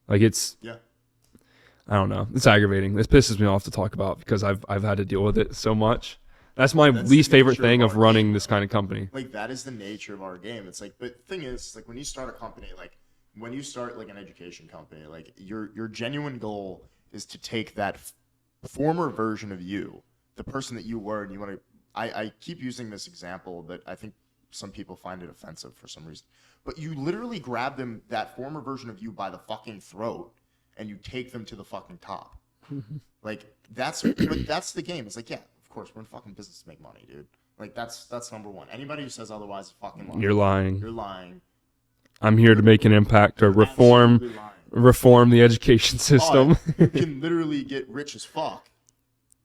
S2: Like I don't know. It's aggravating. This pisses me off to talk about because I've had to deal with it so much. That's my least favorite thing of running this kind of company.
S1: Like that is the nature of our game. It's like, but the thing is, like when you start a company, like when you start like an education company, like your genuine goal is to take that former version of you, the person that you were, and you want to. I keep using this example, but I think some people find it offensive for some reason. But you literally grab them, that former version of you, by the fucking throat, and you take them to the fucking top. Like but that's the game. It's like, yeah, of course, we're in fucking business to make money, dude. Like that's number one. Anybody who says otherwise is fucking lying.
S2: You're lying.
S1: You're lying.
S2: I'm here to make an impact or reform the education system.
S1: You can literally get rich as fuck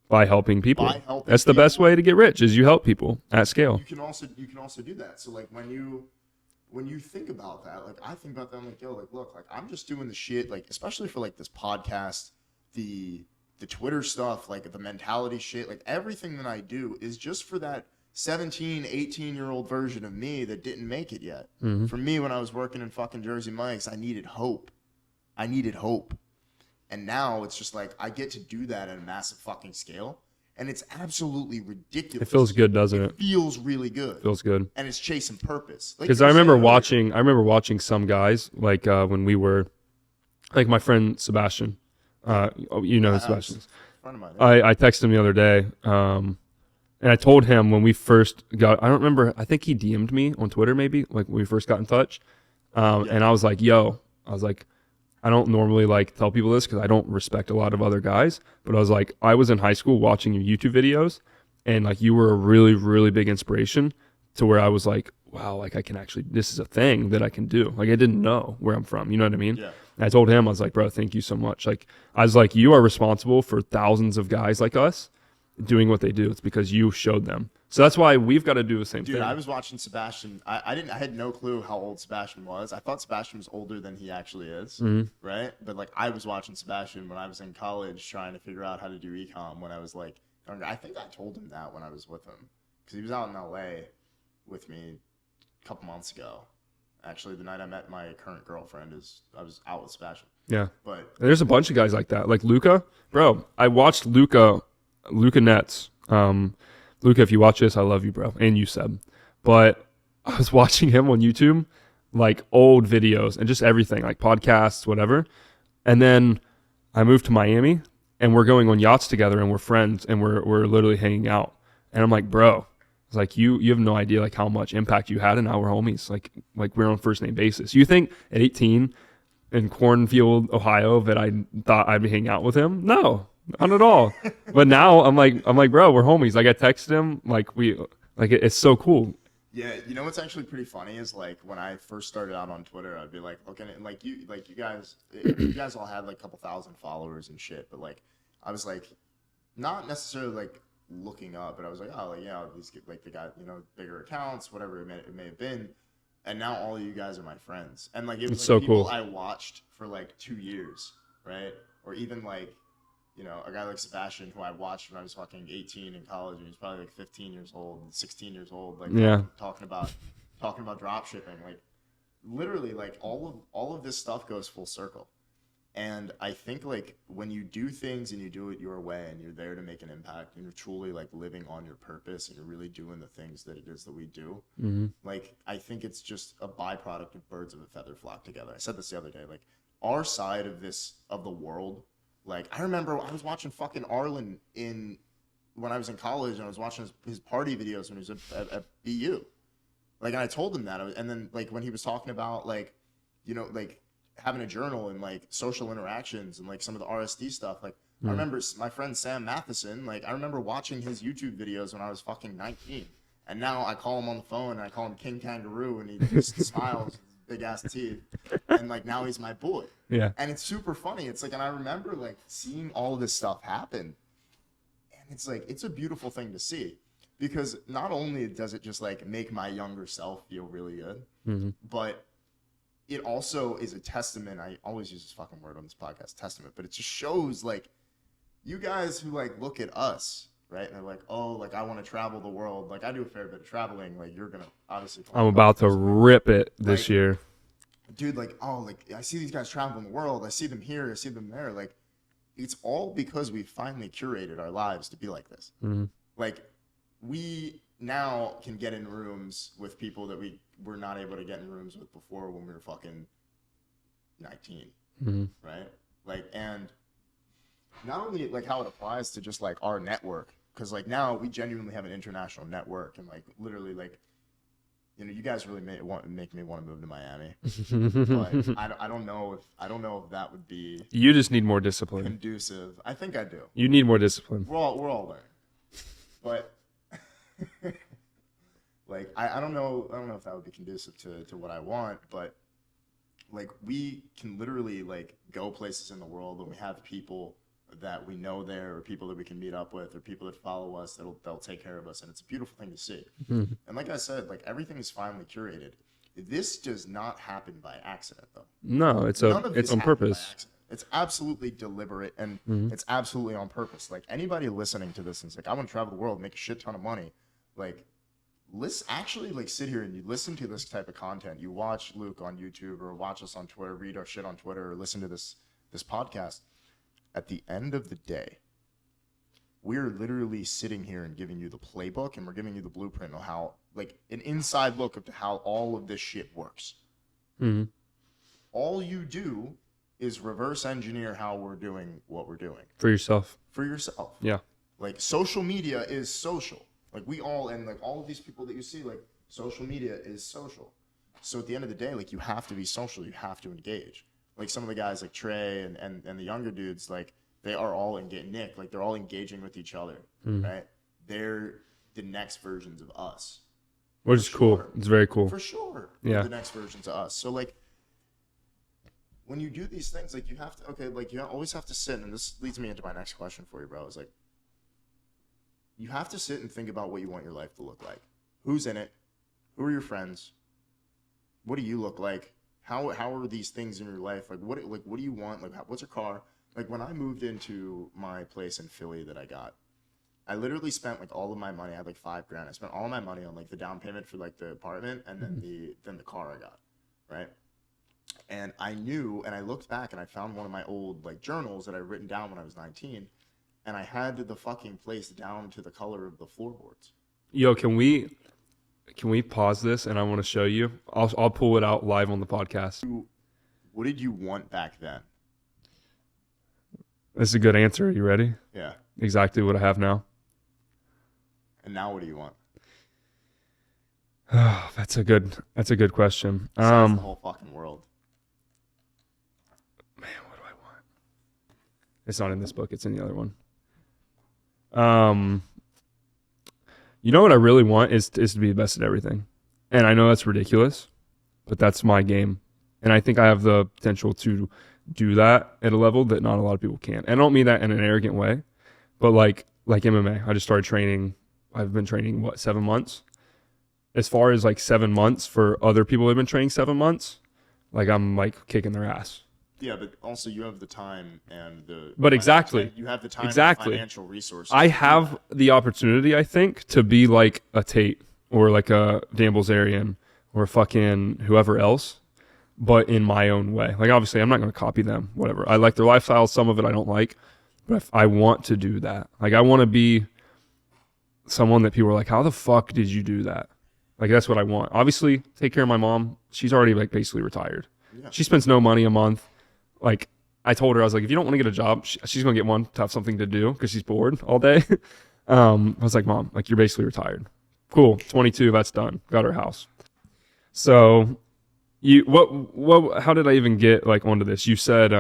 S2: by helping people. That's the best way to get rich, is you help people at scale.
S1: You can also do that. So like when you think about that, like I think about that, I'm like, yo, like look, like I'm just doing the shit, like especially for like this podcast, the Twitter stuff, like the mentality shit, like everything that I do is just for that 17, 18-year-old version of me that didn't make it yet.
S2: Mm-hmm.
S1: For me, when I was working in fucking Jersey Mike's, I needed hope. And now it's just like I get to do that at a massive fucking scale. And it's absolutely ridiculous.
S2: It feels good, doesn't it?
S1: It feels really good.
S2: Feels good.
S1: And it's chasing purpose.
S2: Because I remember watching some guys, like when we were, like my friend Sebastian. Sebastian.
S1: Friend of mine.
S2: I texted him the other day. And I told him when we first got, I don't remember, I think he DM'd me on Twitter maybe, like when we first got in touch. And I was like, I don't normally like tell people this because I don't respect a lot of other guys. But I was like, I was in high school watching your YouTube videos, and like you were a really, really big inspiration to where I was like, wow, like I can actually, this is a thing that I can do. Like I didn't know where I'm from. You know what I mean?
S1: Yeah.
S2: And I told him, I was like, bro, thank you so much. Like I was like, you are responsible for thousands of guys like us doing what they do. It's because you showed them. So that's why we've got to do the same thing.
S1: Dude, I was watching Sebastian. I had no clue how old Sebastian was. I thought Sebastian was older than he actually is, right? But like I was watching Sebastian when I was in college trying to figure out how to do ecom when I was like younger. I think I told him that when I was with him because he was out in LA with me a couple months ago. Actually, the night I met my current girlfriend I was out with Sebastian.
S2: Yeah.
S1: But
S2: there's a bunch of guys like that. Like Luca. Bro, I watched Luca Nets. Luca, if you watch this, I love you, bro. And you, Seb. But I was watching him on YouTube, like old videos and just everything, like podcasts, whatever. And then I moved to Miami and we're going on yachts together and we're friends and we're literally hanging out. And I'm like, bro, it's like you have no idea like how much impact you had, and now we're homies. Like we're on first name basis. You think at 18 in Cornfield, Ohio, that I thought I'd be hanging out with him? No. Not at all. But now I'm like, bro, we're homies. Like I texted him, it's so cool.
S1: Yeah, you know what's actually pretty funny is like when I first started out on Twitter, I'd be like looking at you guys all had like a couple thousand followers and shit, but like I was like not necessarily like looking up, but I was like, oh, like yeah, these like they got bigger accounts, whatever it may have been, and now all of you guys are my friends, and like it was like
S2: so
S1: people
S2: cool.
S1: I watched for like 2 years, right, or even like. A guy like Sebastian, who I watched when I was fucking 18 in college, and he was probably like 15 years old, 16 years old, like talking about drop shipping, like literally, like all of this stuff goes full circle. And I think like when you do things and you do it your way, and you're there to make an impact, and you're truly like living on your purpose, and you're really doing the things that it is that we do, like I think it's just a byproduct of birds of a feather flock together. I said this the other day, like our side of the world. Like, I remember I was watching fucking Arlen when I was in college, and I was watching his party videos when he was at BU. Like, and I told him that. And then, like, when he was talking about, like, like, having a journal and, like, social interactions and, like, some of the RSD stuff, like, I remember my friend Sam Matheson, like, I remember watching his YouTube videos when I was fucking 19. And now I call him on the phone, and I call him King Kangaroo, and he just smiles. Big ass teeth, and like now he's my boy.
S2: Yeah,
S1: and it's super funny. It's like, and I remember like seeing all of this stuff happen, and it's like it's a beautiful thing to see, because not only does it just like make my younger self feel really good, but it also is a testament. I always use this fucking word on this podcast, testament, but it just shows like you guys who like look at us. Right, and they're like, oh, like I want to travel the world. Like I do a fair bit of traveling. Like you're gonna obviously.
S2: I'm about to rip it this year,
S1: dude. Like, oh, like I see these guys traveling the world. I see them here. I see them there. Like, it's all because we finally curated our lives to be like this. Like, we now can get in rooms with people that we were not able to get in rooms with before when we were fucking 19, right? Like, and not only like how it applies to just like our network, because like now we genuinely have an international network, and like literally like, you know, you guys really make me want to move to Miami, but I don't know if that would be
S2: You just need more discipline.
S1: conducive. I think I do.
S2: You need more discipline.
S1: We're all learning, but like I don't know if that would be conducive to what I want, but like we can literally like go places in the world, and we have people that we know there, or people that we can meet up with, or people that follow us they'll take care of us, and it's a beautiful thing to see.
S2: Mm-hmm.
S1: And like I said, like everything is finely curated. This does not happen by accident, though.
S2: No, it's
S1: None of
S2: it's
S1: this
S2: on
S1: happened by
S2: purpose.
S1: accident. It's absolutely deliberate, and it's absolutely on purpose. Like anybody listening to this and is like, I want to travel the world, make a shit ton of money. Like, actually like sit here and you listen to this type of content. You watch Luke on YouTube, or watch us on Twitter, read our shit on Twitter, or listen to this podcast. At the end of the day, we're literally sitting here and giving you the playbook, and we're giving you the blueprint on how, like, an inside look of how all of this shit works.
S2: Mm-hmm.
S1: All you do is reverse engineer how we're doing what we're doing.
S2: For yourself.
S1: For yourself.
S2: Yeah.
S1: Like, social media is social. Like, we all, and like all of these people that you see, like, social media is social. So at the end of the day, like, you have to be social. You have to engage. Like some of the guys like Trey and the younger dudes, like they are all Nick, like they're all engaging with each other, right? They're the next versions of us.
S2: Which is cool. It's very cool.
S1: For sure.
S2: Yeah.
S1: They're the next versions of us. So like when you do these things, like you have to, like you always have to sit, and this leads me into my next question for you, bro. Is like, you have to sit and think about what you want your life to look like. Who's in it? Who are your friends? What do you look like? How are these things in your life? Like what do you want? Like what's your car? Like when I moved into my place in Philly that I got, I literally spent like all of my money. I had like $5,000. I spent all of my money on like the down payment for like the apartment, and then the car I got, right? And I knew, and I looked back and I found one of my old like journals that I written down when I was 19, and I had the fucking place down to the color of the floorboards.
S2: Yo, can we pause this, and I want to show you? I'll pull it out live on the podcast.
S1: What did you want back then?
S2: This is a good answer. Are you ready?
S1: Yeah.
S2: Exactly what I have now.
S1: And now what do you want?
S2: Oh, that's a good question.
S1: Besides the whole fucking world.
S2: Man, what do I want? It's not in this book. It's in the other one. You know what I really want is to be the best at everything. And I know that's ridiculous, but that's my game. And I think I have the potential to do that at a level that not a lot of people can. And I don't mean that in an arrogant way, but like MMA, I just started training. I've been training, 7 months? As far as like 7 months for other people who have been training 7 months, like I'm like kicking their ass.
S1: Yeah, but also you have the time and the.
S2: But exactly.
S1: You have the time and financial resources.
S2: I have the opportunity, I think, to be like a Tate or like a Dan Bilzerian or fucking whoever else, but in my own way. Like, obviously, I'm not going to copy them, whatever. I like their lifestyle. Some of it I don't like, but I want to do that. Like, I want to be someone that people are like, how the fuck did you do that? Like, that's what I want. Obviously, take care of my mom. She's already like basically retired. Yeah. She spends no money a month. Like, I told her, I was like, if you don't want to get a job, she's going to get one to have something to do because she's bored all day. I was like, Mom, like, you're basically retired. Cool. 22, that's done. Got her house. So how did I even get like onto this? You said,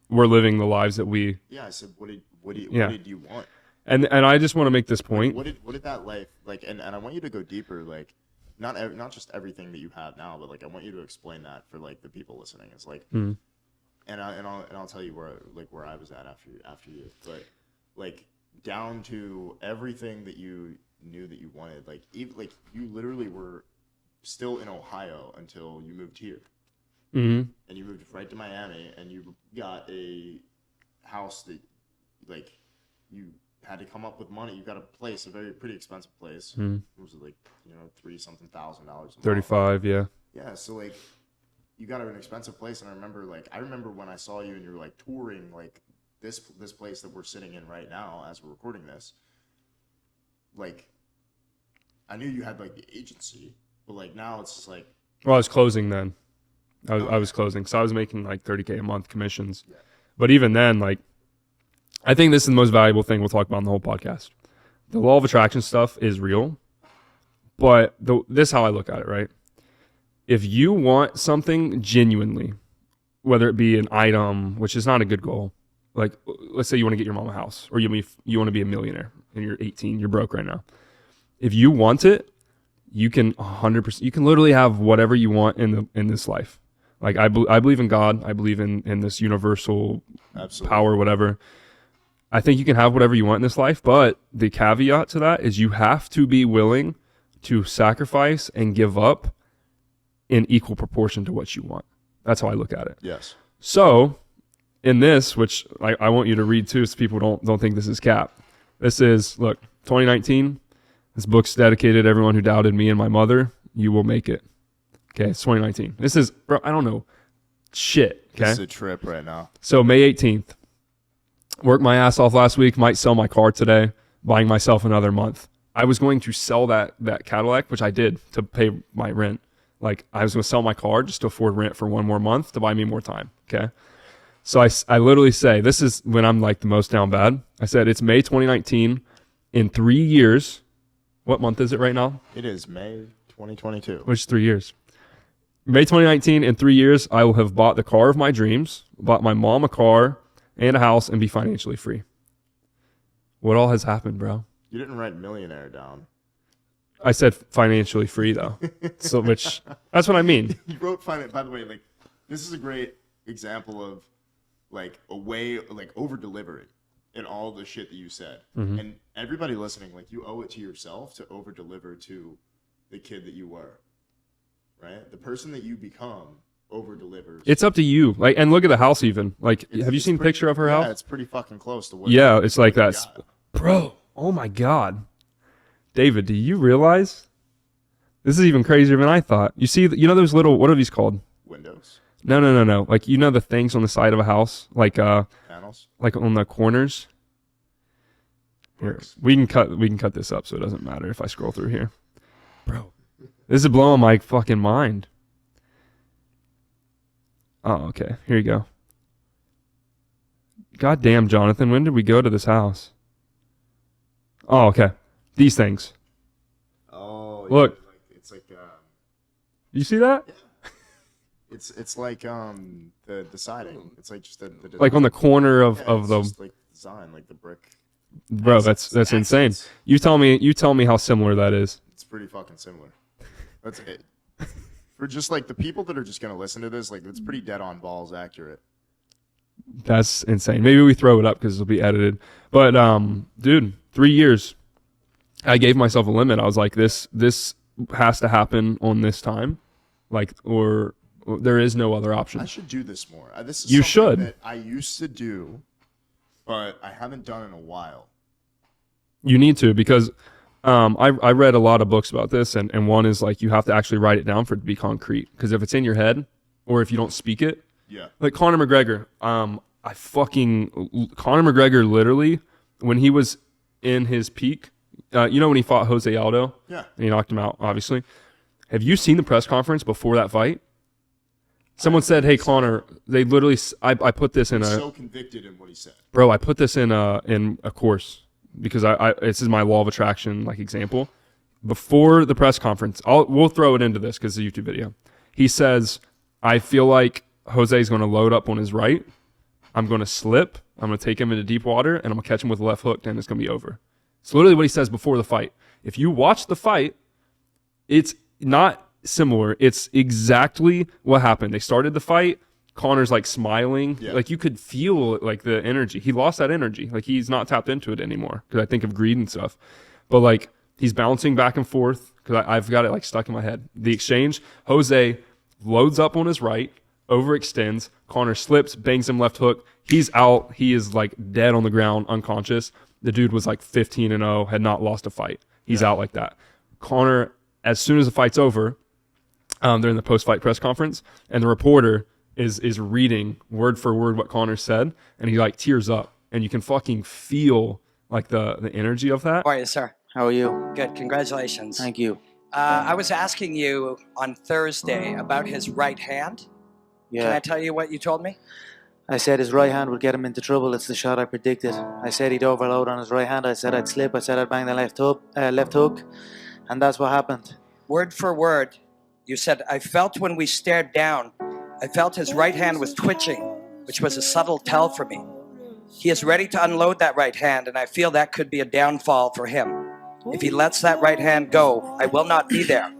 S2: we're living the lives that we.
S1: Yeah. I said, what did you want?
S2: And I just want to make this point.
S1: Like, what did that life like? And I want you to go deeper, like not just everything that you have now, but like I want you to explain that for like the people listening. It's like, and I'll tell you where I was at after you, but like down to everything that you knew that you wanted. Like even like you literally were still in Ohio until you moved here, and you moved right to Miami, and you got a house that like you had to come up with money. You got a place, pretty expensive place. It was like, $30,000 a month.
S2: 35, yeah.
S1: Yeah, so like you got an expensive place, and I remember when I saw you and you're like touring like this place that we're sitting in right now as we're recording this. Like I knew you had like the agency, but like now it's just like,
S2: well, I was closing then. I was closing, so I was making like $30K a month commissions. Yeah. But even then, like, I think this is the most valuable thing we'll talk about in the whole podcast. the law of attraction stuff is real, but this is how I look at it, right? If you want something genuinely, whether it be an item, which is not a good goal, like let's say you want to get your mom a house, or you want to be a millionaire and you're 18, you're broke right now. If you want it, you can 100%, you can literally have whatever you want in this life. Like I believe in God. I believe in this universal power, whatever. I think you can have whatever you want in this life, but the caveat to that is you have to be willing to sacrifice and give up in equal proportion to what you want. That's how I look at it.
S1: Yes.
S2: So in this, which I want you to read too, so people don't think this is cap. This is, look, 2019. This book's dedicated to everyone who doubted me and my mother. You will make it. Okay, it's 2019. This is, bro, I don't know shit. Okay,
S1: this is a trip right now.
S2: So May 18th. Worked my ass off last week. Might sell my car today. Buying myself another month. I was going to sell that Cadillac, which I did to pay my rent. Like I was going to sell my car just to afford rent for one more month to buy me more time. Okay. So I literally say, this is when I'm like the most down bad. I said, it's May 2019. In 3 years, what month is it right now?
S1: It is May 2022.
S2: Which is 3 years. May 2019, in 3 years, I will have bought the car of my dreams, bought my mom a car and a house, and be financially free. What all has happened, bro?
S1: You didn't write millionaire down.
S2: I said financially free, though. So, which, that's what I mean.
S1: You wrote finance. By the way, like, this is a great example of, like, a way, like, over-delivering in all the shit that you said.
S2: Mm-hmm.
S1: And everybody listening, like, you owe it to yourself to over-deliver to the kid that you were. Right? The person that you become over-delivers.
S2: It's up to you. Like, and look at the house even. Like, have you seen a picture of her house?
S1: Yeah, it's pretty fucking close to what.
S2: Yeah, it's like that. Bro, oh my God. David, do you realize? This is even crazier than I thought. You see, you know those little, what are these called?
S1: Windows.
S2: No. Like, you know the things on the side of a house? Like,
S1: panels?
S2: Like on the corners? Here, we can cut this up so it doesn't matter if I scroll through here. Bro, this is blowing my fucking mind. Oh, okay. Here you go. God damn, Jonathan, when did we go to this house? Oh, okay. These things.
S1: Oh,
S2: look.
S1: Yeah, it's like
S2: you see that?
S1: Yeah. It's like the siding. It's like just the
S2: like on the corner of the
S1: just like design, like the brick.
S2: Bro, that's insane. You tell me how similar that is.
S1: It's pretty fucking similar. That's it. For just like the people that are just gonna listen to this, like it's pretty dead on balls accurate.
S2: That's insane. Maybe we throw it up because it'll be edited. But dude, 3 years. I gave myself a limit. I was like, this has to happen on this time, like, or there is no other option.
S1: I should do this more. This is
S2: you
S1: something
S2: should.
S1: That I used to do, but I haven't done in a while.
S2: You need to, because I read a lot of books about this, and one is like you have to actually write it down for it to be concrete. Because if it's in your head, or if you don't speak it,
S1: yeah.
S2: Like Conor McGregor, Conor McGregor literally, when he was in his peak, you know when he fought Jose Aldo?
S1: Yeah.
S2: And he knocked him out, obviously. Have you seen the press conference before that fight? Someone said, "Hey, Conor," they literally, I put this in
S1: I'm so convicted in what he said.
S2: Bro, I put this in a course because this is my law of attraction like example. Before the press conference, we'll throw it into this because it's a YouTube video. He says, "I feel like Jose's going to load up on his right. I'm going to slip. I'm going to take him into deep water, and I'm going to catch him with a left hook, and it's going to be over." It's literally what he says before the fight. If you watch the fight, it's not similar. It's exactly what happened. They started the fight. Conor's like smiling. Yeah. Like you could feel like the energy. He lost that energy. Like he's not tapped into it anymore because I think of greed and stuff. But like he's bouncing back and forth because I've got it like stuck in my head. The exchange, Jose loads up on his right, overextends. Conor slips, bangs him left hook. He's out. He is like dead on the ground, unconscious. The dude was like 15-0, had not lost a fight. He's out like that. Conor, as soon as the fight's over, they're in the post-fight press conference, and the reporter is reading word for word what Conor said, and he like tears up, and you can fucking feel like the energy of that.
S3: How are you, sir?
S4: How are you?
S3: Good. Congratulations.
S4: Thank you.
S3: I was asking you on Thursday about his right hand.
S4: Yeah.
S3: Can I tell you what you told me?
S4: I said his right hand would get him into trouble. It's the shot I predicted. I said he'd overload on his right hand. I said I'd slip. I said I'd bang the left hook, and that's what happened.
S3: Word for word, you said, I felt when we stared down, I felt his right hand was twitching, which was a subtle tell for me. He is ready to unload that right hand, and I feel that could be a downfall for him. If he lets that right hand go, I will not be there.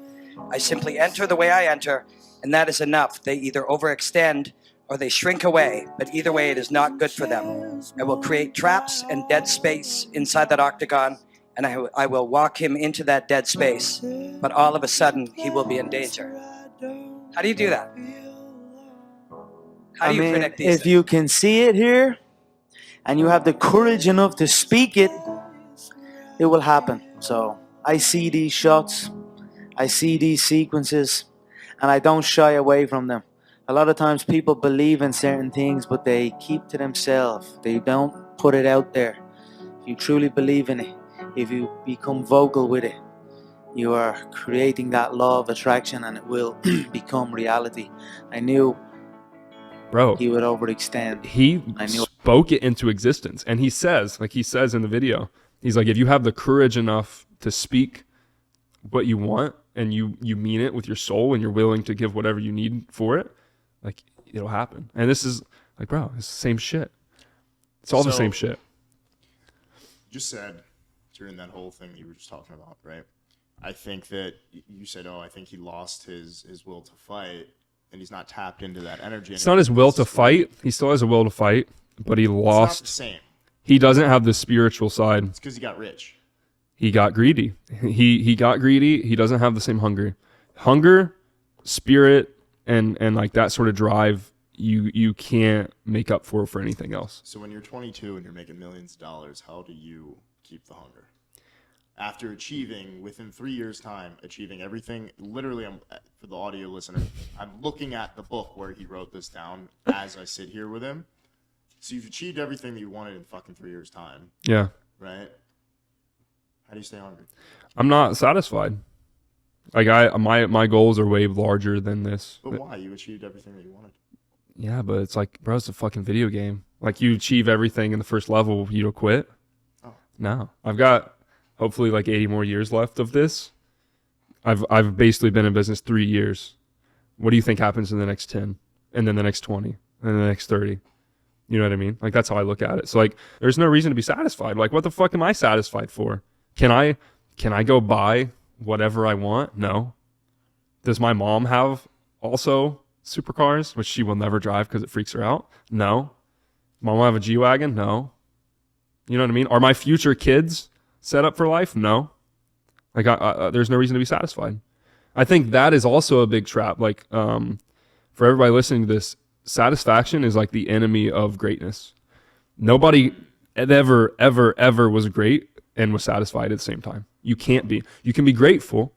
S3: I simply enter the way I enter, and that is enough. They either overextend or they shrink away, but either way, it is not good for them. I will create traps and dead space inside that octagon, and I will walk him into that dead space, but all of a sudden, he will be in danger. How do you do that? How do you predict these
S4: if
S3: things?
S4: you can see it here, and you have the courage enough to speak it, it will happen. So I see these shots, I see these sequences, and I don't shy away from them. A lot of times people believe in certain things, but they keep to themselves. They don't put it out there. If you truly believe in it, if you become vocal with it, you are creating that law of attraction, and it will become reality. I knew
S2: Bro,
S4: he would overextend.
S2: he
S4: I knew.
S2: spoke it into existence. And he says in the video, he's like, if you have the courage enough to speak what you want and you mean it with your soul and you're willing to give whatever you need for it, like, it'll happen. And this is like, bro, it's the same shit. It's all the
S1: So-
S2: same shit.
S1: You just said during that whole thing that you were just talking about, right? I think that you said, I think he lost his will to fight, and he's not tapped into that energy.
S2: It's not his will to fight. He still has a will to fight, but he
S1: It's not the
S2: lost.
S1: same.
S2: He doesn't have the spiritual side.
S1: It's because he got rich.
S2: He got greedy. He got greedy. He doesn't have the same hunger, spirit, and like that sort of drive. You can't make up for anything else.
S1: So when you're 22 and you're making millions of dollars, how do you keep the hunger? After achieving, within 3 years' time, achieving everything, literally, for the audio listener, I'm looking at the book where he wrote this down as I sit here with him. So you've achieved everything that you wanted in fucking 3 years' time,
S2: Yeah,
S1: right? How do you stay hungry?
S2: I'm not satisfied. Like my goals are way larger than this.
S1: But why? You achieved everything that you wanted.
S2: Yeah, but it's like, bro, it's a fucking video game. Like, you achieve everything in the first level, you don't quit.
S1: Oh.
S2: No, I've got hopefully like 80 more years left of this. I've basically been in business 3 years. What do you think happens in the next 10, and then the next 20, and then the next 30? You know what I mean? Like, that's how I look at it. So like, there's no reason to be satisfied. Like, what the fuck am I satisfied for? Can I go buy whatever I want? No. Does my mom have also supercars, which she will never drive because it freaks her out? No. Mom will have a G-Wagon? No. You know what I mean? Are my future kids set up for life? No. Like, there's no reason to be satisfied. I think that is also a big trap. Like, for everybody listening to this, satisfaction is like the enemy of greatness. Nobody ever was great and was satisfied at the same time. You can't be. You can be grateful.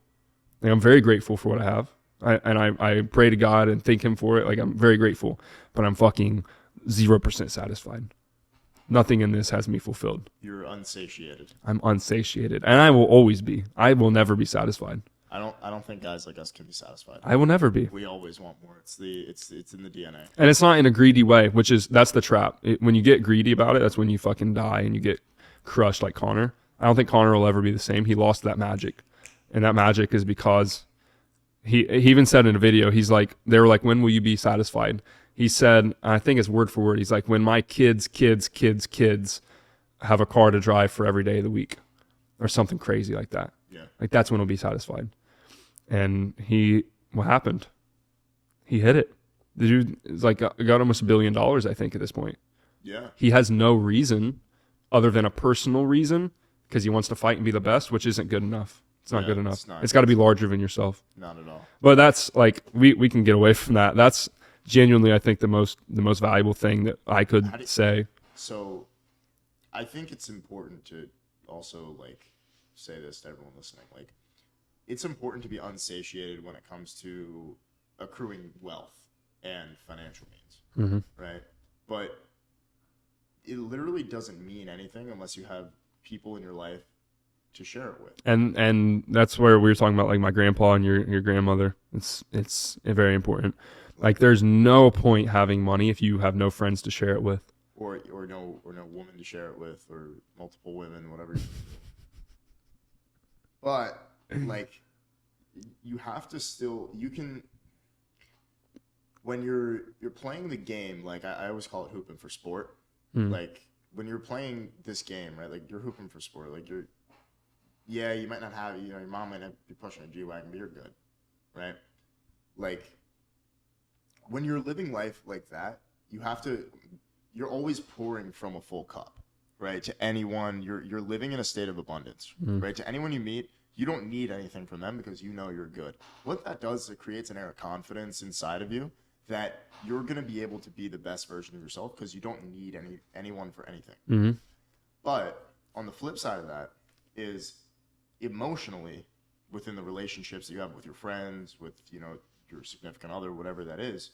S2: Like, I'm very grateful for what I have. I pray to God and thank him for it. Like, I'm very grateful, but I'm fucking 0% satisfied. Nothing in this has me fulfilled.
S1: You're unsatiated.
S2: I'm unsatiated, and I will always be. I will never be satisfied.
S1: I don't think guys like us can be satisfied.
S2: I will never be.
S1: We always want more. It's in the DNA.
S2: And it's not in a greedy way, that's the trap. When you get greedy about it, that's when you fucking die and you get crushed like Connor. I don't think Connor will ever be the same. He lost that magic. And that magic is because he even said in a video, he's like, they were like, when will you be satisfied? He said, I think it's word for word, he's like, when my kids have a car to drive for every day of the week, or something crazy like that.
S1: Yeah.
S2: Like, that's when he'll be satisfied. And what happened? He hit it. The dude is like, got almost $1 billion, I think, at this point.
S1: Yeah.
S2: He has no reason other than a personal reason, because he wants to fight and be the best, which isn't good enough. It's not
S1: Yeah,
S2: good enough.
S1: it's not.
S2: It's got to be larger than yourself.
S1: Not at all.
S2: But that's like, we can get away from that. That's genuinely, I think, the most valuable thing that I could say.
S1: So, I think it's important to also like say this to everyone listening. Like, it's important to be unsatiated when it comes to accruing wealth and financial means,
S2: Mm-hmm.
S1: right? But it literally doesn't mean anything unless you have people in your life to share it with.
S2: And that's where we were talking about, like, my grandpa and your grandmother. It's very important. Like there's no point having money if you have no friends to share it with.
S1: Or no woman to share it with, or multiple women, whatever. You do. But like, you have to still, you can, when you're playing the game, like I always call it hooping for sport. Like when you're playing this game, right? Like you're hooping for sport. Like you might not have, your mom might not be pushing a G-Wagon, but you're good, right? Like when you're living life like that, you're always pouring from a full cup, right? To anyone, you're living in a state of abundance, right? To anyone you meet, you don't need anything from them because you know you're good. What that does is it creates an air of confidence inside of you that you're going to be able to be the best version of yourself because you don't need anyone for anything. But on the flip side of that is emotionally, within the relationships that you have with your friends, with your significant other, whatever that is,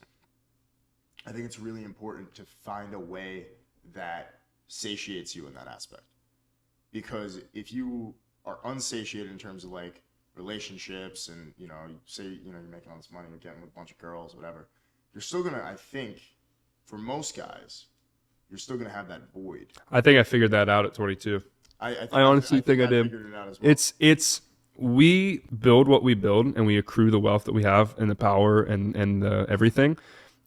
S1: I think it's really important to find a way that satiates you in that aspect. Because if you are unsatiated in terms of like relationships and, you say, you're making all this money, you're getting with a bunch of girls, whatever, you're still going to, I think, for most guys, you're still going to have that void.
S2: I think I figured that out at 22.
S1: I
S2: honestly think I did.
S1: Figured it out as well.
S2: We build what we build and we accrue the wealth that we have and the power and the everything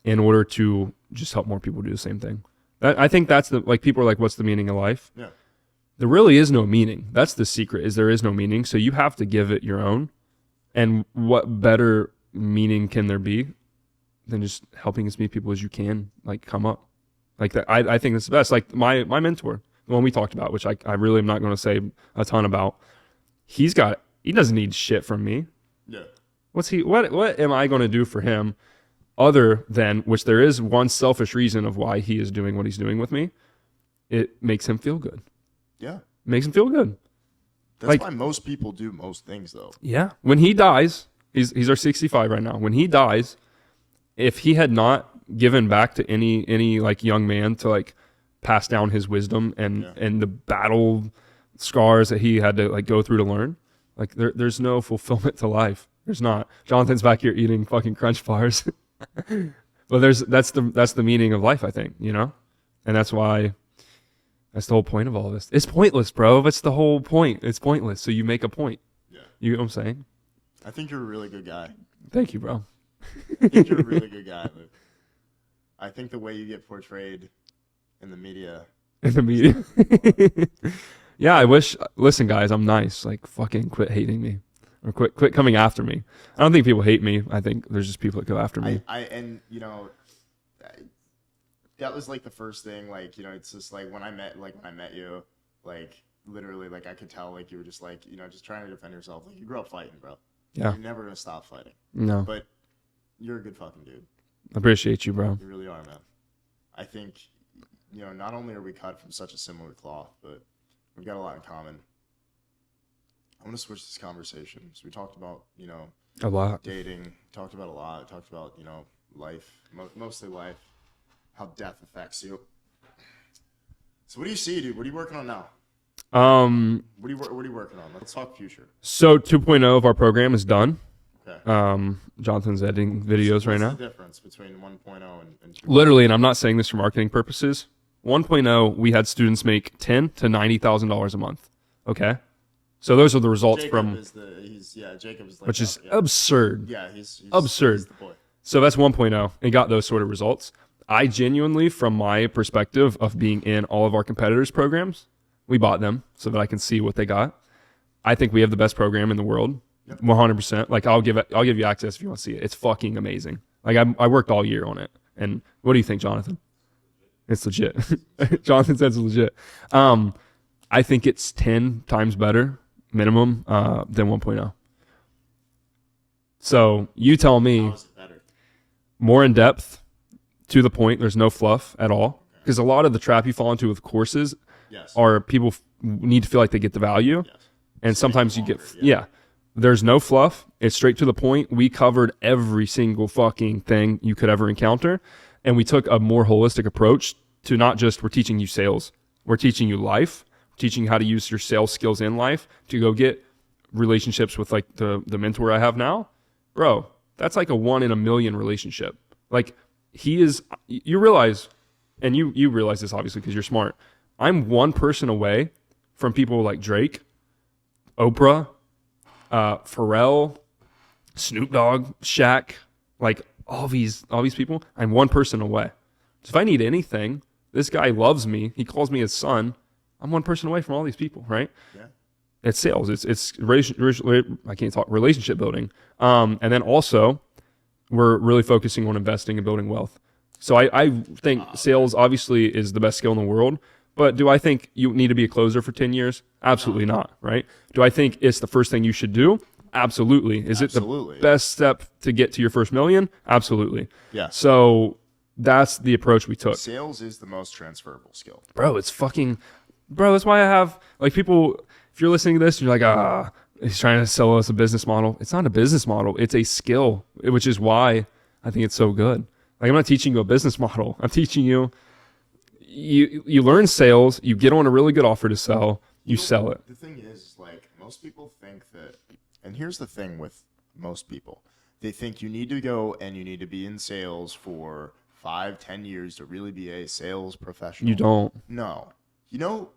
S2: in order to just help more people do the same thing. I think that's people are like, what's the meaning of life?
S1: Yeah.
S2: There really is no meaning. That's the secret, is there is no meaning. So you have to give it your own. And what better meaning can there be than just helping as many people as you can, like, come up? Like that, I think that's the best. Like my mentor, the one we talked about, which I really am not going to say a ton about. He doesn't need shit from me.
S1: Yeah.
S2: What am I going to do for him other than, which there is one selfish reason of why he is doing what he's doing with me. It makes him feel good.
S1: Yeah.
S2: Makes him feel good.
S1: That's why most people do most things, though.
S2: Yeah. When he dies, he's our 65 right now. When he dies, if he had not given back to any like young man to like pass down his wisdom and the battle scars that he had to like go through to learn, like there's no fulfillment to life. There's not. Jonathan's back here eating fucking crunch bars. But that's the meaning of life, I think, and that's why. That's the whole point of all this. It's pointless, bro. That's the whole point. It's pointless. So you make a point.
S1: Yeah.
S2: You know what I'm saying?
S1: I think you're a really good guy.
S2: Thank you, bro.
S1: I think you're a really good guy. Luke. I think the way you get portrayed in the media.
S2: Yeah, I wish. Listen, guys, I'm nice. Like, fucking quit hating me. Or quit coming after me. I don't think people hate me. I think there's just people that go after me.
S1: That was like the first thing, like, it's just like when I met you, like literally, like I could tell, like you were just like, just trying to defend yourself. Like you grew up fighting, bro.
S2: Yeah.
S1: You're never gonna stop fighting.
S2: No.
S1: But you're a good fucking dude.
S2: I appreciate you, bro.
S1: You really are, man. I think, not only are we cut from such a similar cloth, but we've got a lot in common. I'm gonna switch this conversation. So we talked about,
S2: a lot.
S1: Dating. Talked about a lot. Talked about, life, mostly life. How death affects you. So what do you see, dude? What are you working on now? What are you working on? Let's talk future.
S2: So 2.0 of our program is done.
S1: Okay.
S2: Jonathan's editing videos right now.
S1: What's the difference between 1.0 and 2.0?
S2: Literally, and I'm not saying this for marketing purposes. 1.0, we had students make $10,000 to $90,000 a month. Okay. So those are the results
S1: Jacob
S2: Jacob is
S1: like
S2: which is absurd.
S1: Yeah, he's
S2: absurd.
S1: He's the boy.
S2: So that's 1.0. It got those sort of results. I genuinely, from my perspective of being in all of our competitors' programs, we bought them so that I can see what they got. I think we have the best program in the world, 100%. Like I'll give you access if you want to see it. It's fucking amazing. Like I worked all year on it. And what do you think, Jonathan? It's legit. Jonathan says it's legit. I think it's 10 times better minimum than 1.0. So you tell me.
S1: How is it better?
S2: More in depth. To the point, there's no fluff at all. Because a lot of the trap you fall into with courses are people need to feel like they get the value.
S1: Yes.
S2: And sometimes you get, there's no fluff. It's straight to the point. We covered every single fucking thing you could ever encounter. And we took a more holistic approach to not just we're teaching you sales. We're teaching you life, teaching you how to use your sales skills in life to go get relationships with like the mentor I have now. Bro, that's like a 1 in a million relationship. Like he is, you realize, and you realize this obviously because you're smart. I'm one person away from people like Drake, Oprah, Pharrell, Snoop Dogg, Shaq, like all these people. I'm one person away. So if I need anything, this guy loves me. He calls me his son. I'm one person away from all these people, right? Yeah. It's sales. It's I can't talk relationship building. And then also, we're really focusing on investing and building wealth. So I think sales obviously is the best skill in the world. But do I think you need to be a closer for 10 years? Absolutely not, right? Do I think it's the first thing you should do? Absolutely. Is it the best step to get to your first million? Absolutely. Yeah. So that's the approach we took.
S1: Sales is the most transferable skill.
S2: Bro, that's why I have, like, people, if you're listening to this, you're like, he's trying to sell us a business model. It's not a business model. It's a skill, which is why I think it's so good. Like, I'm not teaching you a business model. I'm teaching you, you learn sales, you get on a really good offer to sell, you sell it.
S1: The thing is, like, most people think that, and here's the thing with most people, they think you need to go and you need to be in sales for 5-10 years to really be a sales professional.
S2: You don't.
S1: No. You know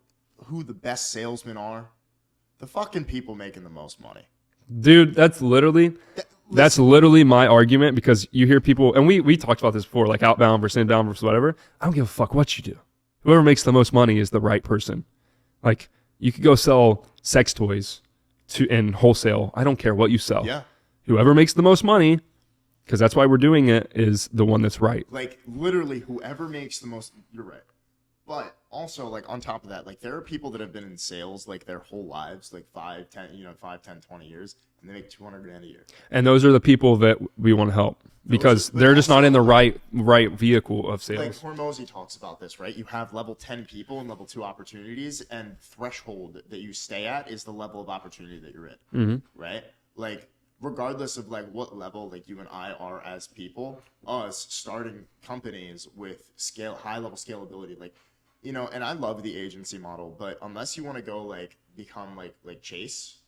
S1: who the best salesmen are? The fucking people making the most money.
S2: Dude, that's literally my argument, because you hear people, and we talked about this before, like outbound versus inbound versus whatever. I don't give a fuck what you do. Whoever makes the most money is the right person. Like, you could go sell sex toys in wholesale. I don't care what you sell.
S1: Yeah.
S2: Whoever makes the most money, because that's why we're doing it, is the one that's right.
S1: Like, literally, whoever makes the most, you're right. But also, like, on top of that, like, there are people that have been in sales, like, their whole lives, like 5, 10, 20 years, and they make $200,000 a year.
S2: And those are the people that we want to help, because they're just not in the right vehicle of sales.
S1: Like Hormozy talks about this, right? You have level 10 people and level 2 opportunities, and threshold that you stay at is the level of opportunity that you're in, right? Like, regardless of like what level like you and I are as people, us starting companies with high level scalability, like, you know, and I love the agency model, but unless you want to go like become like Chase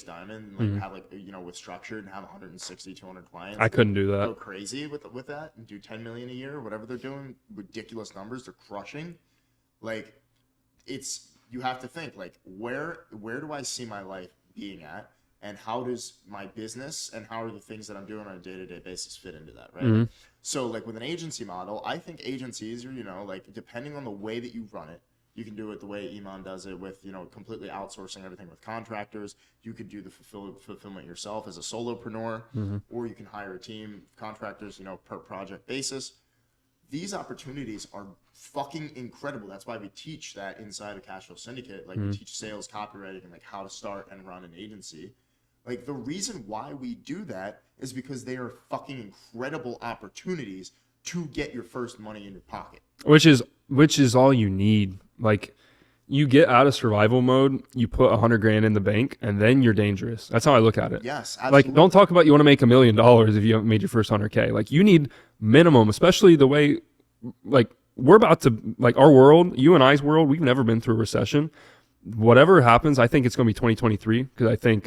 S1: Diamond, like have like, you know, with structured and have 160, 200 clients.
S2: I couldn't do that.
S1: Go crazy with that and do 10 million a year, whatever they're doing, ridiculous numbers, they're crushing. Like, you have to think like, where do I see my life being at? And how does my business and how are the things that I'm doing on a day-to-day basis fit into that, right? So, like, with an agency model, I think agencies are, you know, like, depending on the way that you run it, you can do it the way Iman does it with, you know, completely outsourcing everything with contractors. You could do the fulfillment yourself as a solopreneur, or you can hire a team of contractors, you know, per project basis. These opportunities are fucking incredible. That's why we teach that inside of Cashflow Syndicate. Like, we teach sales, copywriting, and like how to start and run an agency. Like, the reason why we do that is because they are fucking incredible opportunities to get your first money in your pocket.
S2: Which is all you need. Like, you get out of survival mode, you put $100,000 in the bank, and then you're dangerous. That's how I look at it.
S1: Yes, absolutely.
S2: Like, don't talk about you want to make $1 million if you haven't made your first $100K. Like, you need minimum, especially the way, like, we're about to, like, our world, you and I's world, we've never been through a recession. Whatever happens, I think it's going to be 2023, because I think,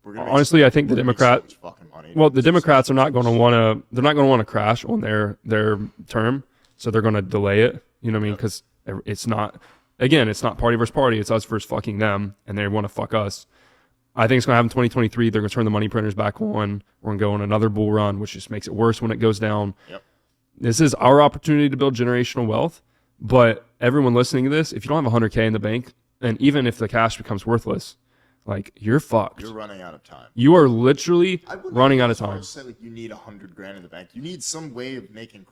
S2: honestly, I think the Democrats are not going to want to crash on their term, so they're going to delay it. You know what I mean? Because it's not party versus party. It's us versus fucking them, and they want to fuck us. I think it's going to happen in 2023. They're going to turn the money printers back on. We're going to go on another bull run, which just makes it worse when it goes down. Yep. This is our opportunity to build generational wealth. But everyone listening to this, if you don't have $100K in the bank, and even if the cash becomes worthless, like, you're fucked.
S1: You're running out of time.
S2: You are literally running out of time.
S1: Say like you need $100,000 in the bank. You need some way of making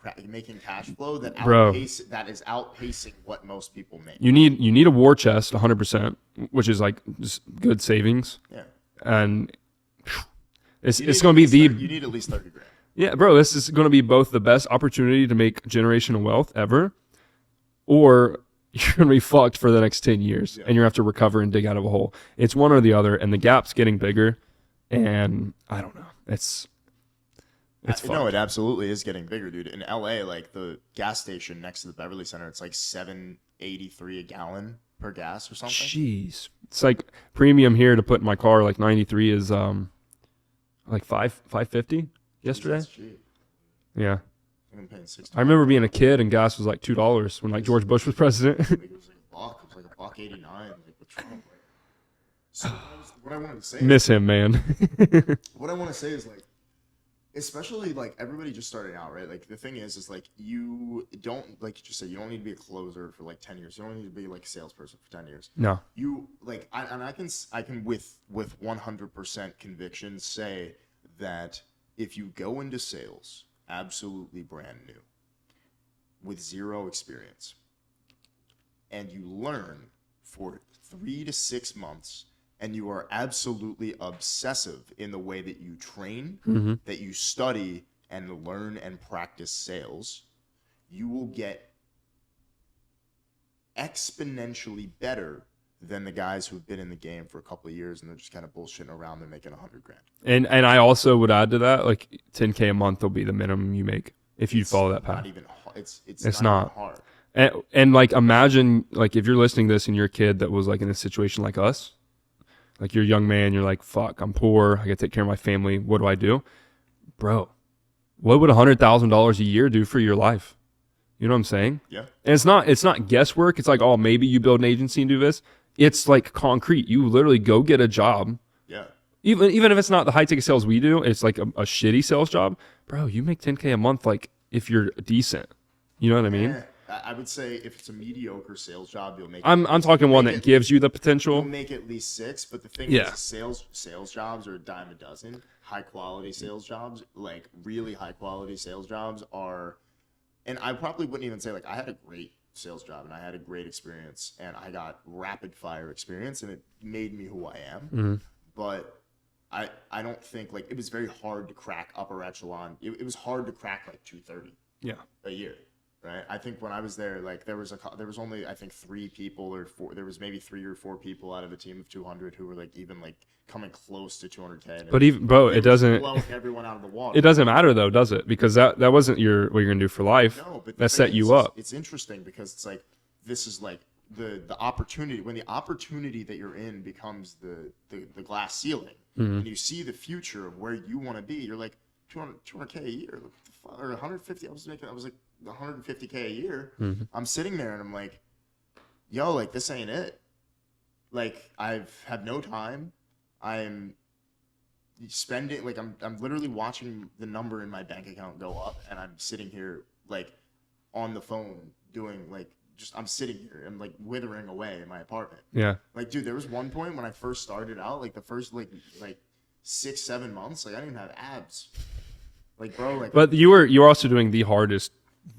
S1: cash flow that is outpacing what most people make.
S2: You need a war chest, 100%, which is like just good savings. Yeah. And it's going to be
S1: you need at least $30,000.
S2: Yeah, bro. This is going to be both the best opportunity to make generational wealth ever, or you're going to be fucked for the next 10 years, and you're going to have to recover and dig out of a hole. It's one or the other, and the gap's getting bigger, and I don't know. It's
S1: no, it absolutely is getting bigger, dude. In LA, like, the gas station next to the Beverly Center, it's like $7.83 a gallon per gas or something.
S2: Jeez. It's like premium here to put in my car, like 93 is like $5.50 yesterday.
S1: That's cheap.
S2: Yeah.
S1: I'm paying $60.
S2: I remember being a kid and gas was like $2 when like George Bush was president.
S1: Like, it was like a buck. It was like $1.89. Like with Trump. Like, so what I wanted to say.
S2: Miss him, man.
S1: What I want to say is like, especially like everybody just starting out, right? Like the thing is like you don't, like you just said, you don't need to be a closer for like 10 years. You don't need to be like a salesperson for 10 years.
S2: No.
S1: You like, I can with 100% conviction say that if you go into sales absolutely brand new with zero experience and you learn for 3 to 6 months and you are absolutely obsessive in the way that you train, that you study and learn and practice sales, you will get exponentially better than the guys who've been in the game for a couple of years and they're just kind of bullshitting around and making $100,000.
S2: And I also would add to that, like $10K a month will be the minimum you make if you follow that path.
S1: Not even it's
S2: not
S1: even hard.
S2: And like imagine like if you're listening to this and you're a kid that was like in a situation like us, like you're a young man, you're like, fuck, I'm poor, I gotta take care of my family, what do I do? Bro, what would $100,000 a year do for your life? You know what I'm saying?
S1: Yeah.
S2: And it's not guesswork. It's like, oh, maybe you build an agency and do this. It's like concrete. You literally go get a job.
S1: Yeah.
S2: Even if it's not the high ticket sales we do, it's like a shitty sales job. Bro, you make $10K a month like if you're decent. You know what I mean?
S1: I would say if it's a mediocre sales job, you'll make.
S2: I'm talking one that gives you the potential.
S1: You'll make at least 6, but the thing
S2: Yeah.
S1: is, sales jobs are a dime a dozen. High quality sales jobs, like really high quality sales jobs, are, and I probably wouldn't even say like I had a great sales job and I had a great experience and I got rapid fire experience and it made me who I am. But I don't think like it was very hard to crack upper echelon. It was hard to crack like 230 a year. Right. I think when I was there, like there was only I think 3 people or 4. There was maybe 3 or 4 people out of a team of 200 who were like even like coming close to 200K.
S2: But even bro, it doesn't
S1: blowing everyone out of the water.
S2: It doesn't matter though, does it? Because that wasn't what you're gonna do for life.
S1: No, but
S2: that set you up.
S1: It's interesting because it's like this is like the opportunity when the opportunity that you're in becomes the glass ceiling and you see the future of where you want to be. You're like 200K a year or 150. I was like 150K a year. I'm sitting there and I'm like, yo, like this ain't it. Like I've had no time. I'm spending like I'm literally watching the number in my bank account go up and I'm sitting here like on the phone doing like just I'm sitting here and like withering away in my apartment.
S2: Yeah.
S1: Like dude, there was one point when I first started out, like the first like 6-7 months, like I didn't even have abs. Like bro, like
S2: but you were also doing the hardest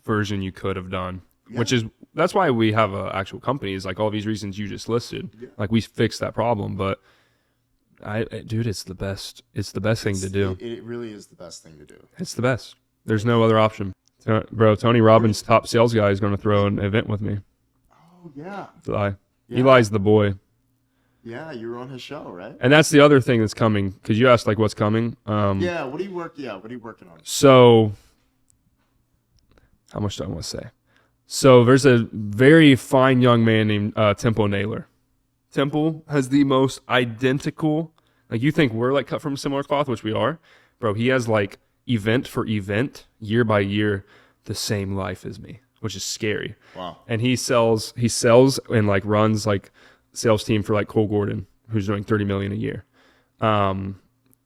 S2: version you could have done, which is that's why we have an actual company, is like all these reasons you just listed. Like we fixed that problem, but dude, it's the best thing to do.
S1: It really is the best thing to do.
S2: It's the best. There's no other option. Bro, Tony Robbins, top sales guy, is going to throw an event with me.
S1: Oh yeah.
S2: Eli's the boy.
S1: Yeah, you were on his show, right?
S2: And that's the other thing that's coming, because you asked like what's coming.
S1: What are you working on?
S2: So how much do I want to say? So there's a very fine young man named Temple Naylor. Temple has the most identical, like you think we're like cut from a similar cloth, which we are. Bro, he has like event for event, year by year, the same life as me, which is scary.
S1: Wow.
S2: And he sells and like runs like sales team for like Cole Gordon, who's doing $30 million a year.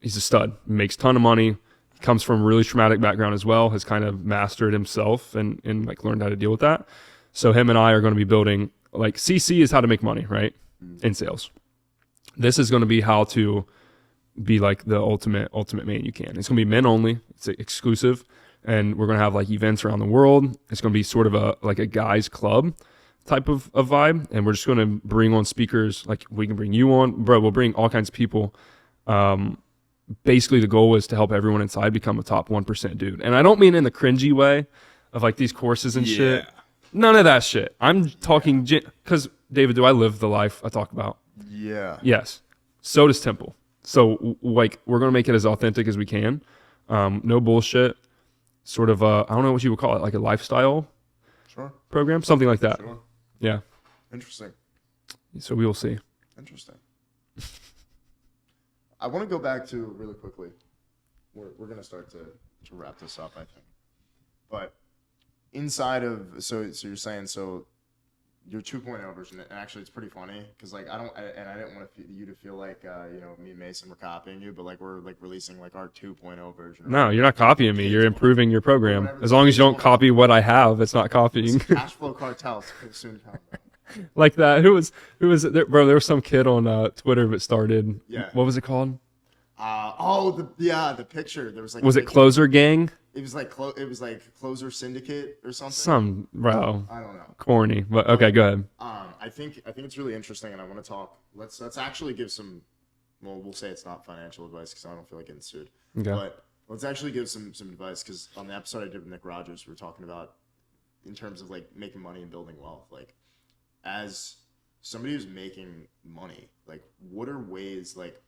S2: He's a stud, makes a ton of money. Comes from a really traumatic background as well, has kind of mastered himself and like learned how to deal with that. So him and I are going to be building, like CC is how to make money, right? In sales. This is going to be how to be like the ultimate man you can. It's going to be men only. It's exclusive. And we're going to have like events around the world. It's going to be sort of a guys club type of vibe. And we're just going to bring on speakers. Like we can bring you on, bro. We'll bring all kinds of people. Basically the goal is to help everyone inside become a top 1% dude. And I don't mean in the cringy way of like these courses and shit. None of that shit. I'm talking, because David, do I live the life I talk about?
S1: Yeah.
S2: Yes. So does Temple. So like we're going to make it as authentic as we can. No bullshit. Sort of I don't know what you would call it, like a lifestyle program, something like that.
S1: Sure.
S2: Yeah.
S1: Interesting.
S2: So we will see.
S1: Interesting. I want to go back to really quickly. We're going to start to wrap this up, I think. But inside of so you're saying so your 2.0 version, and actually it's pretty funny because like I didn't want you to feel like me and Mason were copying you, but like we're like releasing like our 2.0 version.
S2: No, you're not copying me. You're improving your program. As long as you don't copy what I have, it's not copying.
S1: Cash flow cartels soon come.
S2: Like that. Who was it? Bro, there was some kid on Twitter that started.
S1: Yeah.
S2: What was it called?
S1: The picture. There was like.
S2: Was it Closer Gang?
S1: It was like Closer Syndicate or something.
S2: Some bro.
S1: I don't know.
S2: Corny, but okay, go ahead.
S1: I think it's really interesting, and I want to talk. Let's actually give some. Well, we'll say it's not financial advice because I don't feel like getting sued.
S2: Okay.
S1: But let's actually give some advice because on the episode I did with Nick Rogers, we were talking about in terms of like making money and building wealth. Like, as somebody who's making money, like, what are ways like.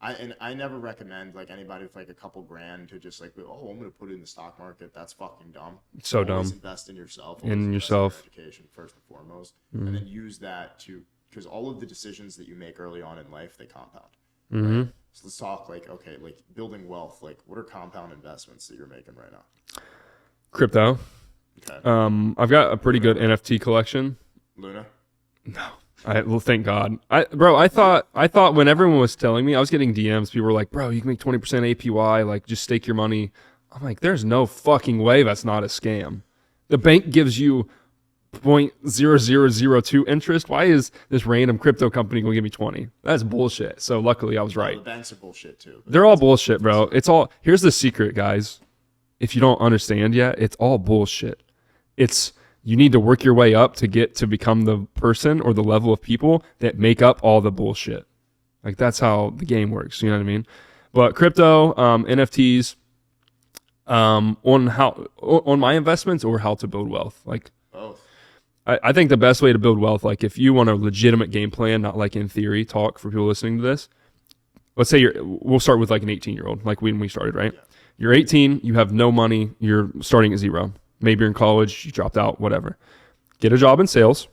S1: I never recommend like anybody with like a couple grand to just like, oh, I'm gonna put it in the stock market. That's fucking dumb.
S2: So
S1: Always
S2: dumb.
S1: invest in yourself.
S2: In yourself.
S1: In education first and foremost, and then use that because all of the decisions that you make early on in life, they compound. Right? So let's talk like, okay, like building wealth. Like, what are compound investments that you're making right now?
S2: Crypto.
S1: Okay.
S2: I've got a pretty good NFT collection.
S1: Luna.
S2: No. Well, thank God. I thought when everyone was telling me, I was getting DMs. People were like, bro, you can make 20% APY. Like, just stake your money. I'm like, there's no fucking way that's not a scam. The bank gives you 0.0002 interest. Why is this random crypto company going to give me 20? That's bullshit. So luckily I was right.
S1: The banks are bullshit too.
S2: They're all bullshit, bro. It's all, here's the secret, guys. If you don't understand yet, it's all bullshit. You need to work your way up to get to become the person or the level of people that make up all the bullshit. Like, that's how the game works. You know what I mean? But crypto, NFTs, on my investments or how to build wealth. Like,
S1: Both.
S2: I think the best way to build wealth, like if you want a legitimate game plan, not like in theory talk for people listening to this. Let's say we'll start with like an 18-year-old, like when we started, right? Yeah. You're 18, you have no money, you're starting at zero. Maybe you're in college, you dropped out, whatever. Get a job in sales,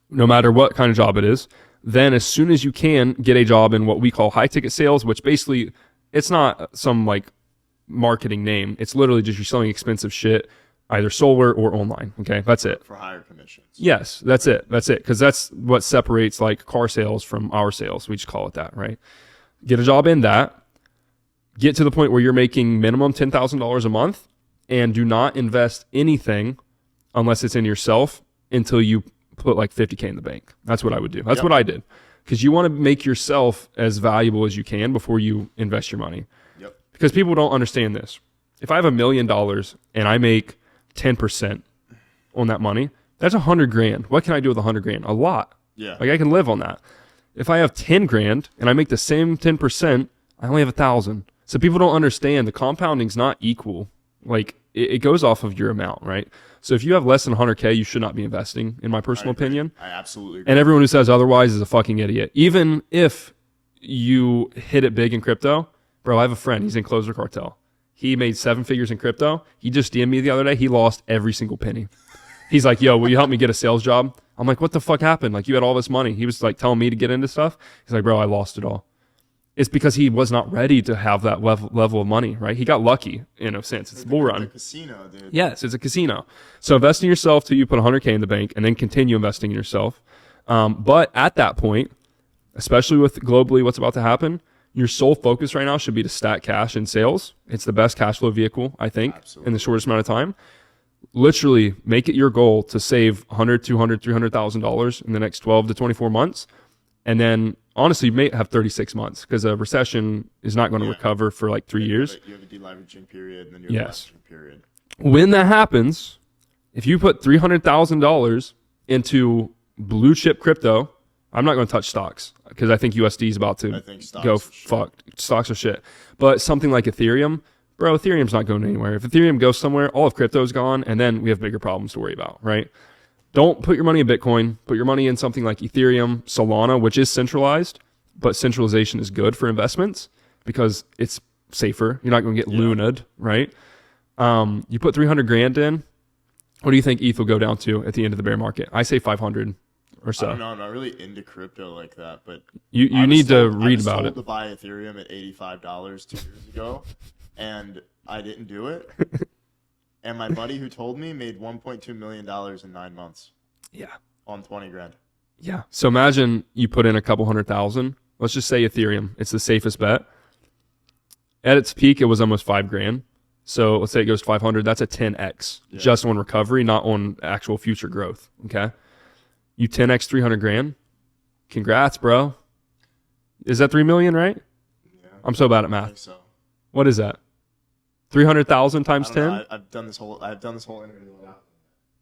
S2: no matter what kind of job it is. Then as soon as you can, get a job in what we call high ticket sales, which basically, it's not some like marketing name. It's literally just you're selling expensive shit, either solar or online. Okay, that's it.
S1: For higher commissions.
S2: Yes, that's it. That's it. Because that's what separates like car sales from our sales. We just call it that, right? Get a job in that. Get to the point where you're making minimum $10,000 a month. And do not invest anything unless it's in yourself until you put like 50K in the bank. That's what I would do. That's what I did. Because you want to make yourself as valuable as you can before you invest your money.
S1: Yep.
S2: Because people don't understand this. If I have $1 million and I make 10% on that money, that's $100,000. What can I do with $100,000? A lot.
S1: Yeah.
S2: Like I can live on that. If I have $10,000 and I make the same 10%, I only have $1,000. So people don't understand the compounding's not equal. Like it goes off of your amount, right? So if you have less than 100K, you should not be investing, in my personal opinion.
S1: I absolutely agree.
S2: And everyone who says otherwise is a fucking idiot. Even if you hit it big in crypto, bro, I have a friend. He's in Closer Cartel. He made 7 figures in crypto. He just DM'd me the other day. He lost every single penny. He's like, yo, will you help me get a sales job? I'm like, what the fuck happened? Like, you had all this money. He was like telling me to get into stuff. He's like, bro, I lost it all. It's because he was not ready to have that level of money, right? He got lucky in a sense. It's a bull run.
S1: It's a casino, dude.
S2: Yes, it's a casino. So invest in yourself till you put 100K in the bank and then continue investing in yourself. But at that point, especially with globally what's about to happen, your sole focus right now should be to stack cash in sales. It's the best cash flow vehicle, I think, in the shortest amount of time. Literally make it your goal to save $100, $200, $300,000 in the next 12 to 24 months. And then honestly, you may have 36 months because a recession is not going to recover for like 3 years.
S1: You have a deleveraging period and then you have a leveraging period.
S2: When that happens, if you put $300,000 into blue chip crypto, I'm not going to touch stocks because I think USD is about to go fucked. Stocks are shit. But something like Ethereum, bro, Ethereum's not going anywhere. If Ethereum goes somewhere, all of crypto is gone, and then we have bigger problems to worry about, right? Don't put your money in Bitcoin. Put your money in something like Ethereum, Solana, which is centralized, but centralization is good for investments because it's safer. You're not going to get Luna'd, right? You put 300 grand in. What do you think ETH will go down to at the end of the bear market? I say 500 or so.
S1: I don't know. I'm not really into crypto like that, but
S2: you need to read about it.
S1: I was told to buy Ethereum at $85 2 years ago, and I didn't do it. And my buddy who told me made $1.2 million in 9 months
S2: Yeah.
S1: on 20 grand.
S2: Yeah. So imagine you put in a couple 100,000. Let's just say Ethereum. It's the safest bet. At its peak, it was almost $5,000. So let's say it goes to 500. That's a 10x just on recovery, not on actual future growth. Okay. You 10x 300 grand. Congrats, bro. Is that 3 million, right?
S1: Yeah,
S2: I'm so bad at
S1: I
S2: math.
S1: think so.
S2: What is that? 300,000 times
S1: I don't
S2: 10?
S1: know. I've done this whole interview.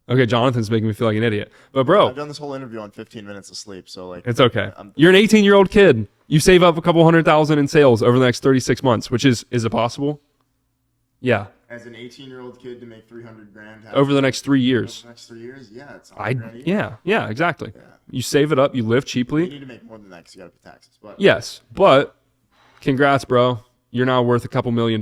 S2: Okay, Jonathan's making me feel like an idiot. But bro,
S1: I've done this whole interview on 15 minutes of sleep, so like
S2: it's okay.
S1: I'm-
S2: You're an 18-year-old kid. You save up a couple 100,000 in sales over the next 36 months, which is it possible? Yeah.
S1: As an 18-year-old kid to make 300 grand
S2: Over the next 3
S1: over
S2: years.
S1: the next 3 years, yeah, it's 100 grand a year.
S2: Yeah, exactly.
S1: Yeah.
S2: You save it up, you live
S1: You
S2: cheaply.
S1: need to make more than that because you got to pay taxes. But
S2: Yes, but congrats, bro. You're now worth a couple $1 million.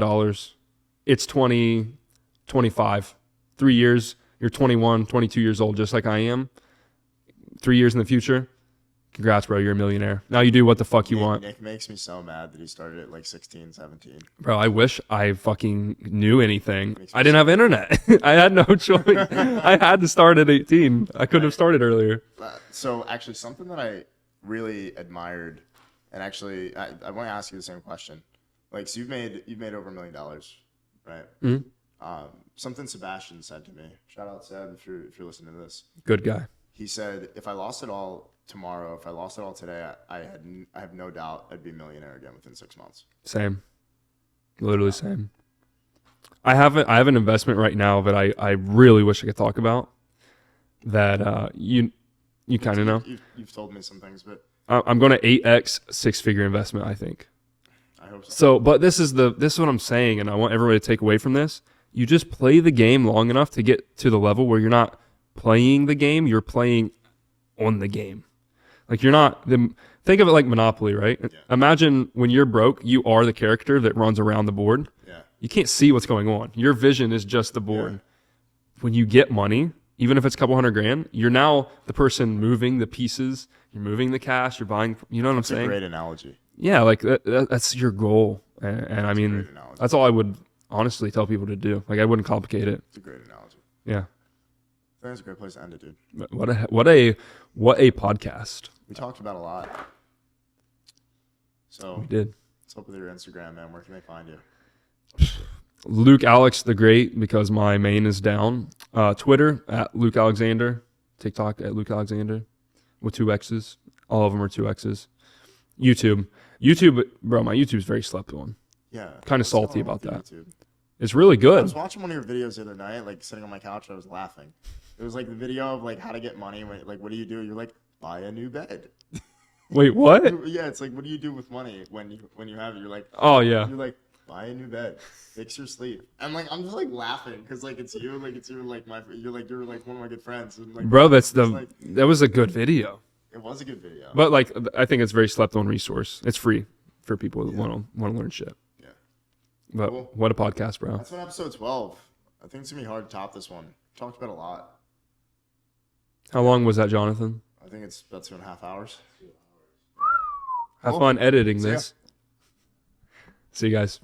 S2: It's 2025. 3 years, you're 21, 22 years old, just like I am. 3 years in the future, congrats, bro. You're a millionaire. Now you do what the fuck you want.
S1: Nick makes me so mad that he started at like 16, 17.
S2: Bro, I wish I fucking knew anything. I didn't have internet. I had no choice. I had to start at 18. I couldn't have started earlier.
S1: So actually, something that I really admired, and actually, I want to ask you the same question. Like, so you've made over $1 million, right?
S2: Mhm.
S1: Something Sebastian said to me. Shout out Seb if you're listening to this.
S2: Good guy.
S1: He said, if I lost it all tomorrow, if I lost it all today, I have no doubt I'd be a millionaire again within 6 months.
S2: Same. Literally same. I have an investment right now that I really wish I could talk about. That you kind of know.
S1: You've told me some things, but
S2: I'm going to 8x 6-figure investment, I think.
S1: I hope so.
S2: So, but this is what I'm saying, and I want everybody to take away from this. You just play the game long enough to get to the level where you're not playing the game, you're playing on the game. Like you're not think of it like Monopoly, right?
S1: Yeah.
S2: Imagine when you're broke, you are the character that runs around the board.
S1: Yeah.
S2: You can't see what's going on. Your vision is just the board.
S1: Yeah.
S2: When you get money, even if it's a couple $100,000, you're now the person moving the pieces. You're moving the cash. You're buying. You know what I'm
S1: That's a
S2: saying?
S1: great analogy.
S2: Yeah, like that's your goal, and I
S1: a
S2: mean
S1: great analogy.
S2: that's all I would honestly tell people to do. Like I wouldn't complicate it.
S1: It's a great analogy.
S2: Yeah.
S1: I think it's a great place to end it, dude.
S2: But what a podcast
S1: We talked about a lot. So
S2: we did.
S1: what's up with your Instagram, man? Where can they find you?
S2: Luke Alex the Great, because my main is down. Twitter at Luke Alexander. TikTok at Luke Alexander with 2 X's. All of them are 2 X's. YouTube, bro, my YouTube's very slept on.
S1: Yeah.
S2: Kinda
S1: what's
S2: salty
S1: going on
S2: about
S1: with
S2: that.
S1: YouTube?
S2: It's really
S1: I
S2: good.
S1: was watching one of your videos the other night, like sitting on my couch. I was laughing. It was like the video of like how to get money. Like, what do you do? You're like, buy a new bed.
S2: Wait, what?
S1: Yeah, it's like, what do you do with money when you have it? You're like,
S2: Oh yeah.
S1: you're like, buy a new bed, fix your sleep. And like, I'm just like laughing because like it's you, like it's you, like you're like one of my good friends. And, like,
S2: Bro, that's
S1: it's like,
S2: that was a good video.
S1: it was a good video.
S2: But like I think it's a very slept on resource. It's free for people who want to learn shit.
S1: Yeah.
S2: But
S1: Cool.
S2: what a podcast, bro.
S1: That's on episode 12. I think it's gonna be hard to top this one. Talked about a lot.
S2: How long was that, Jonathan?
S1: I think it's about 2.5 hours.
S2: Have
S1: Cool.
S2: fun editing
S1: See ya.
S2: this. See you guys.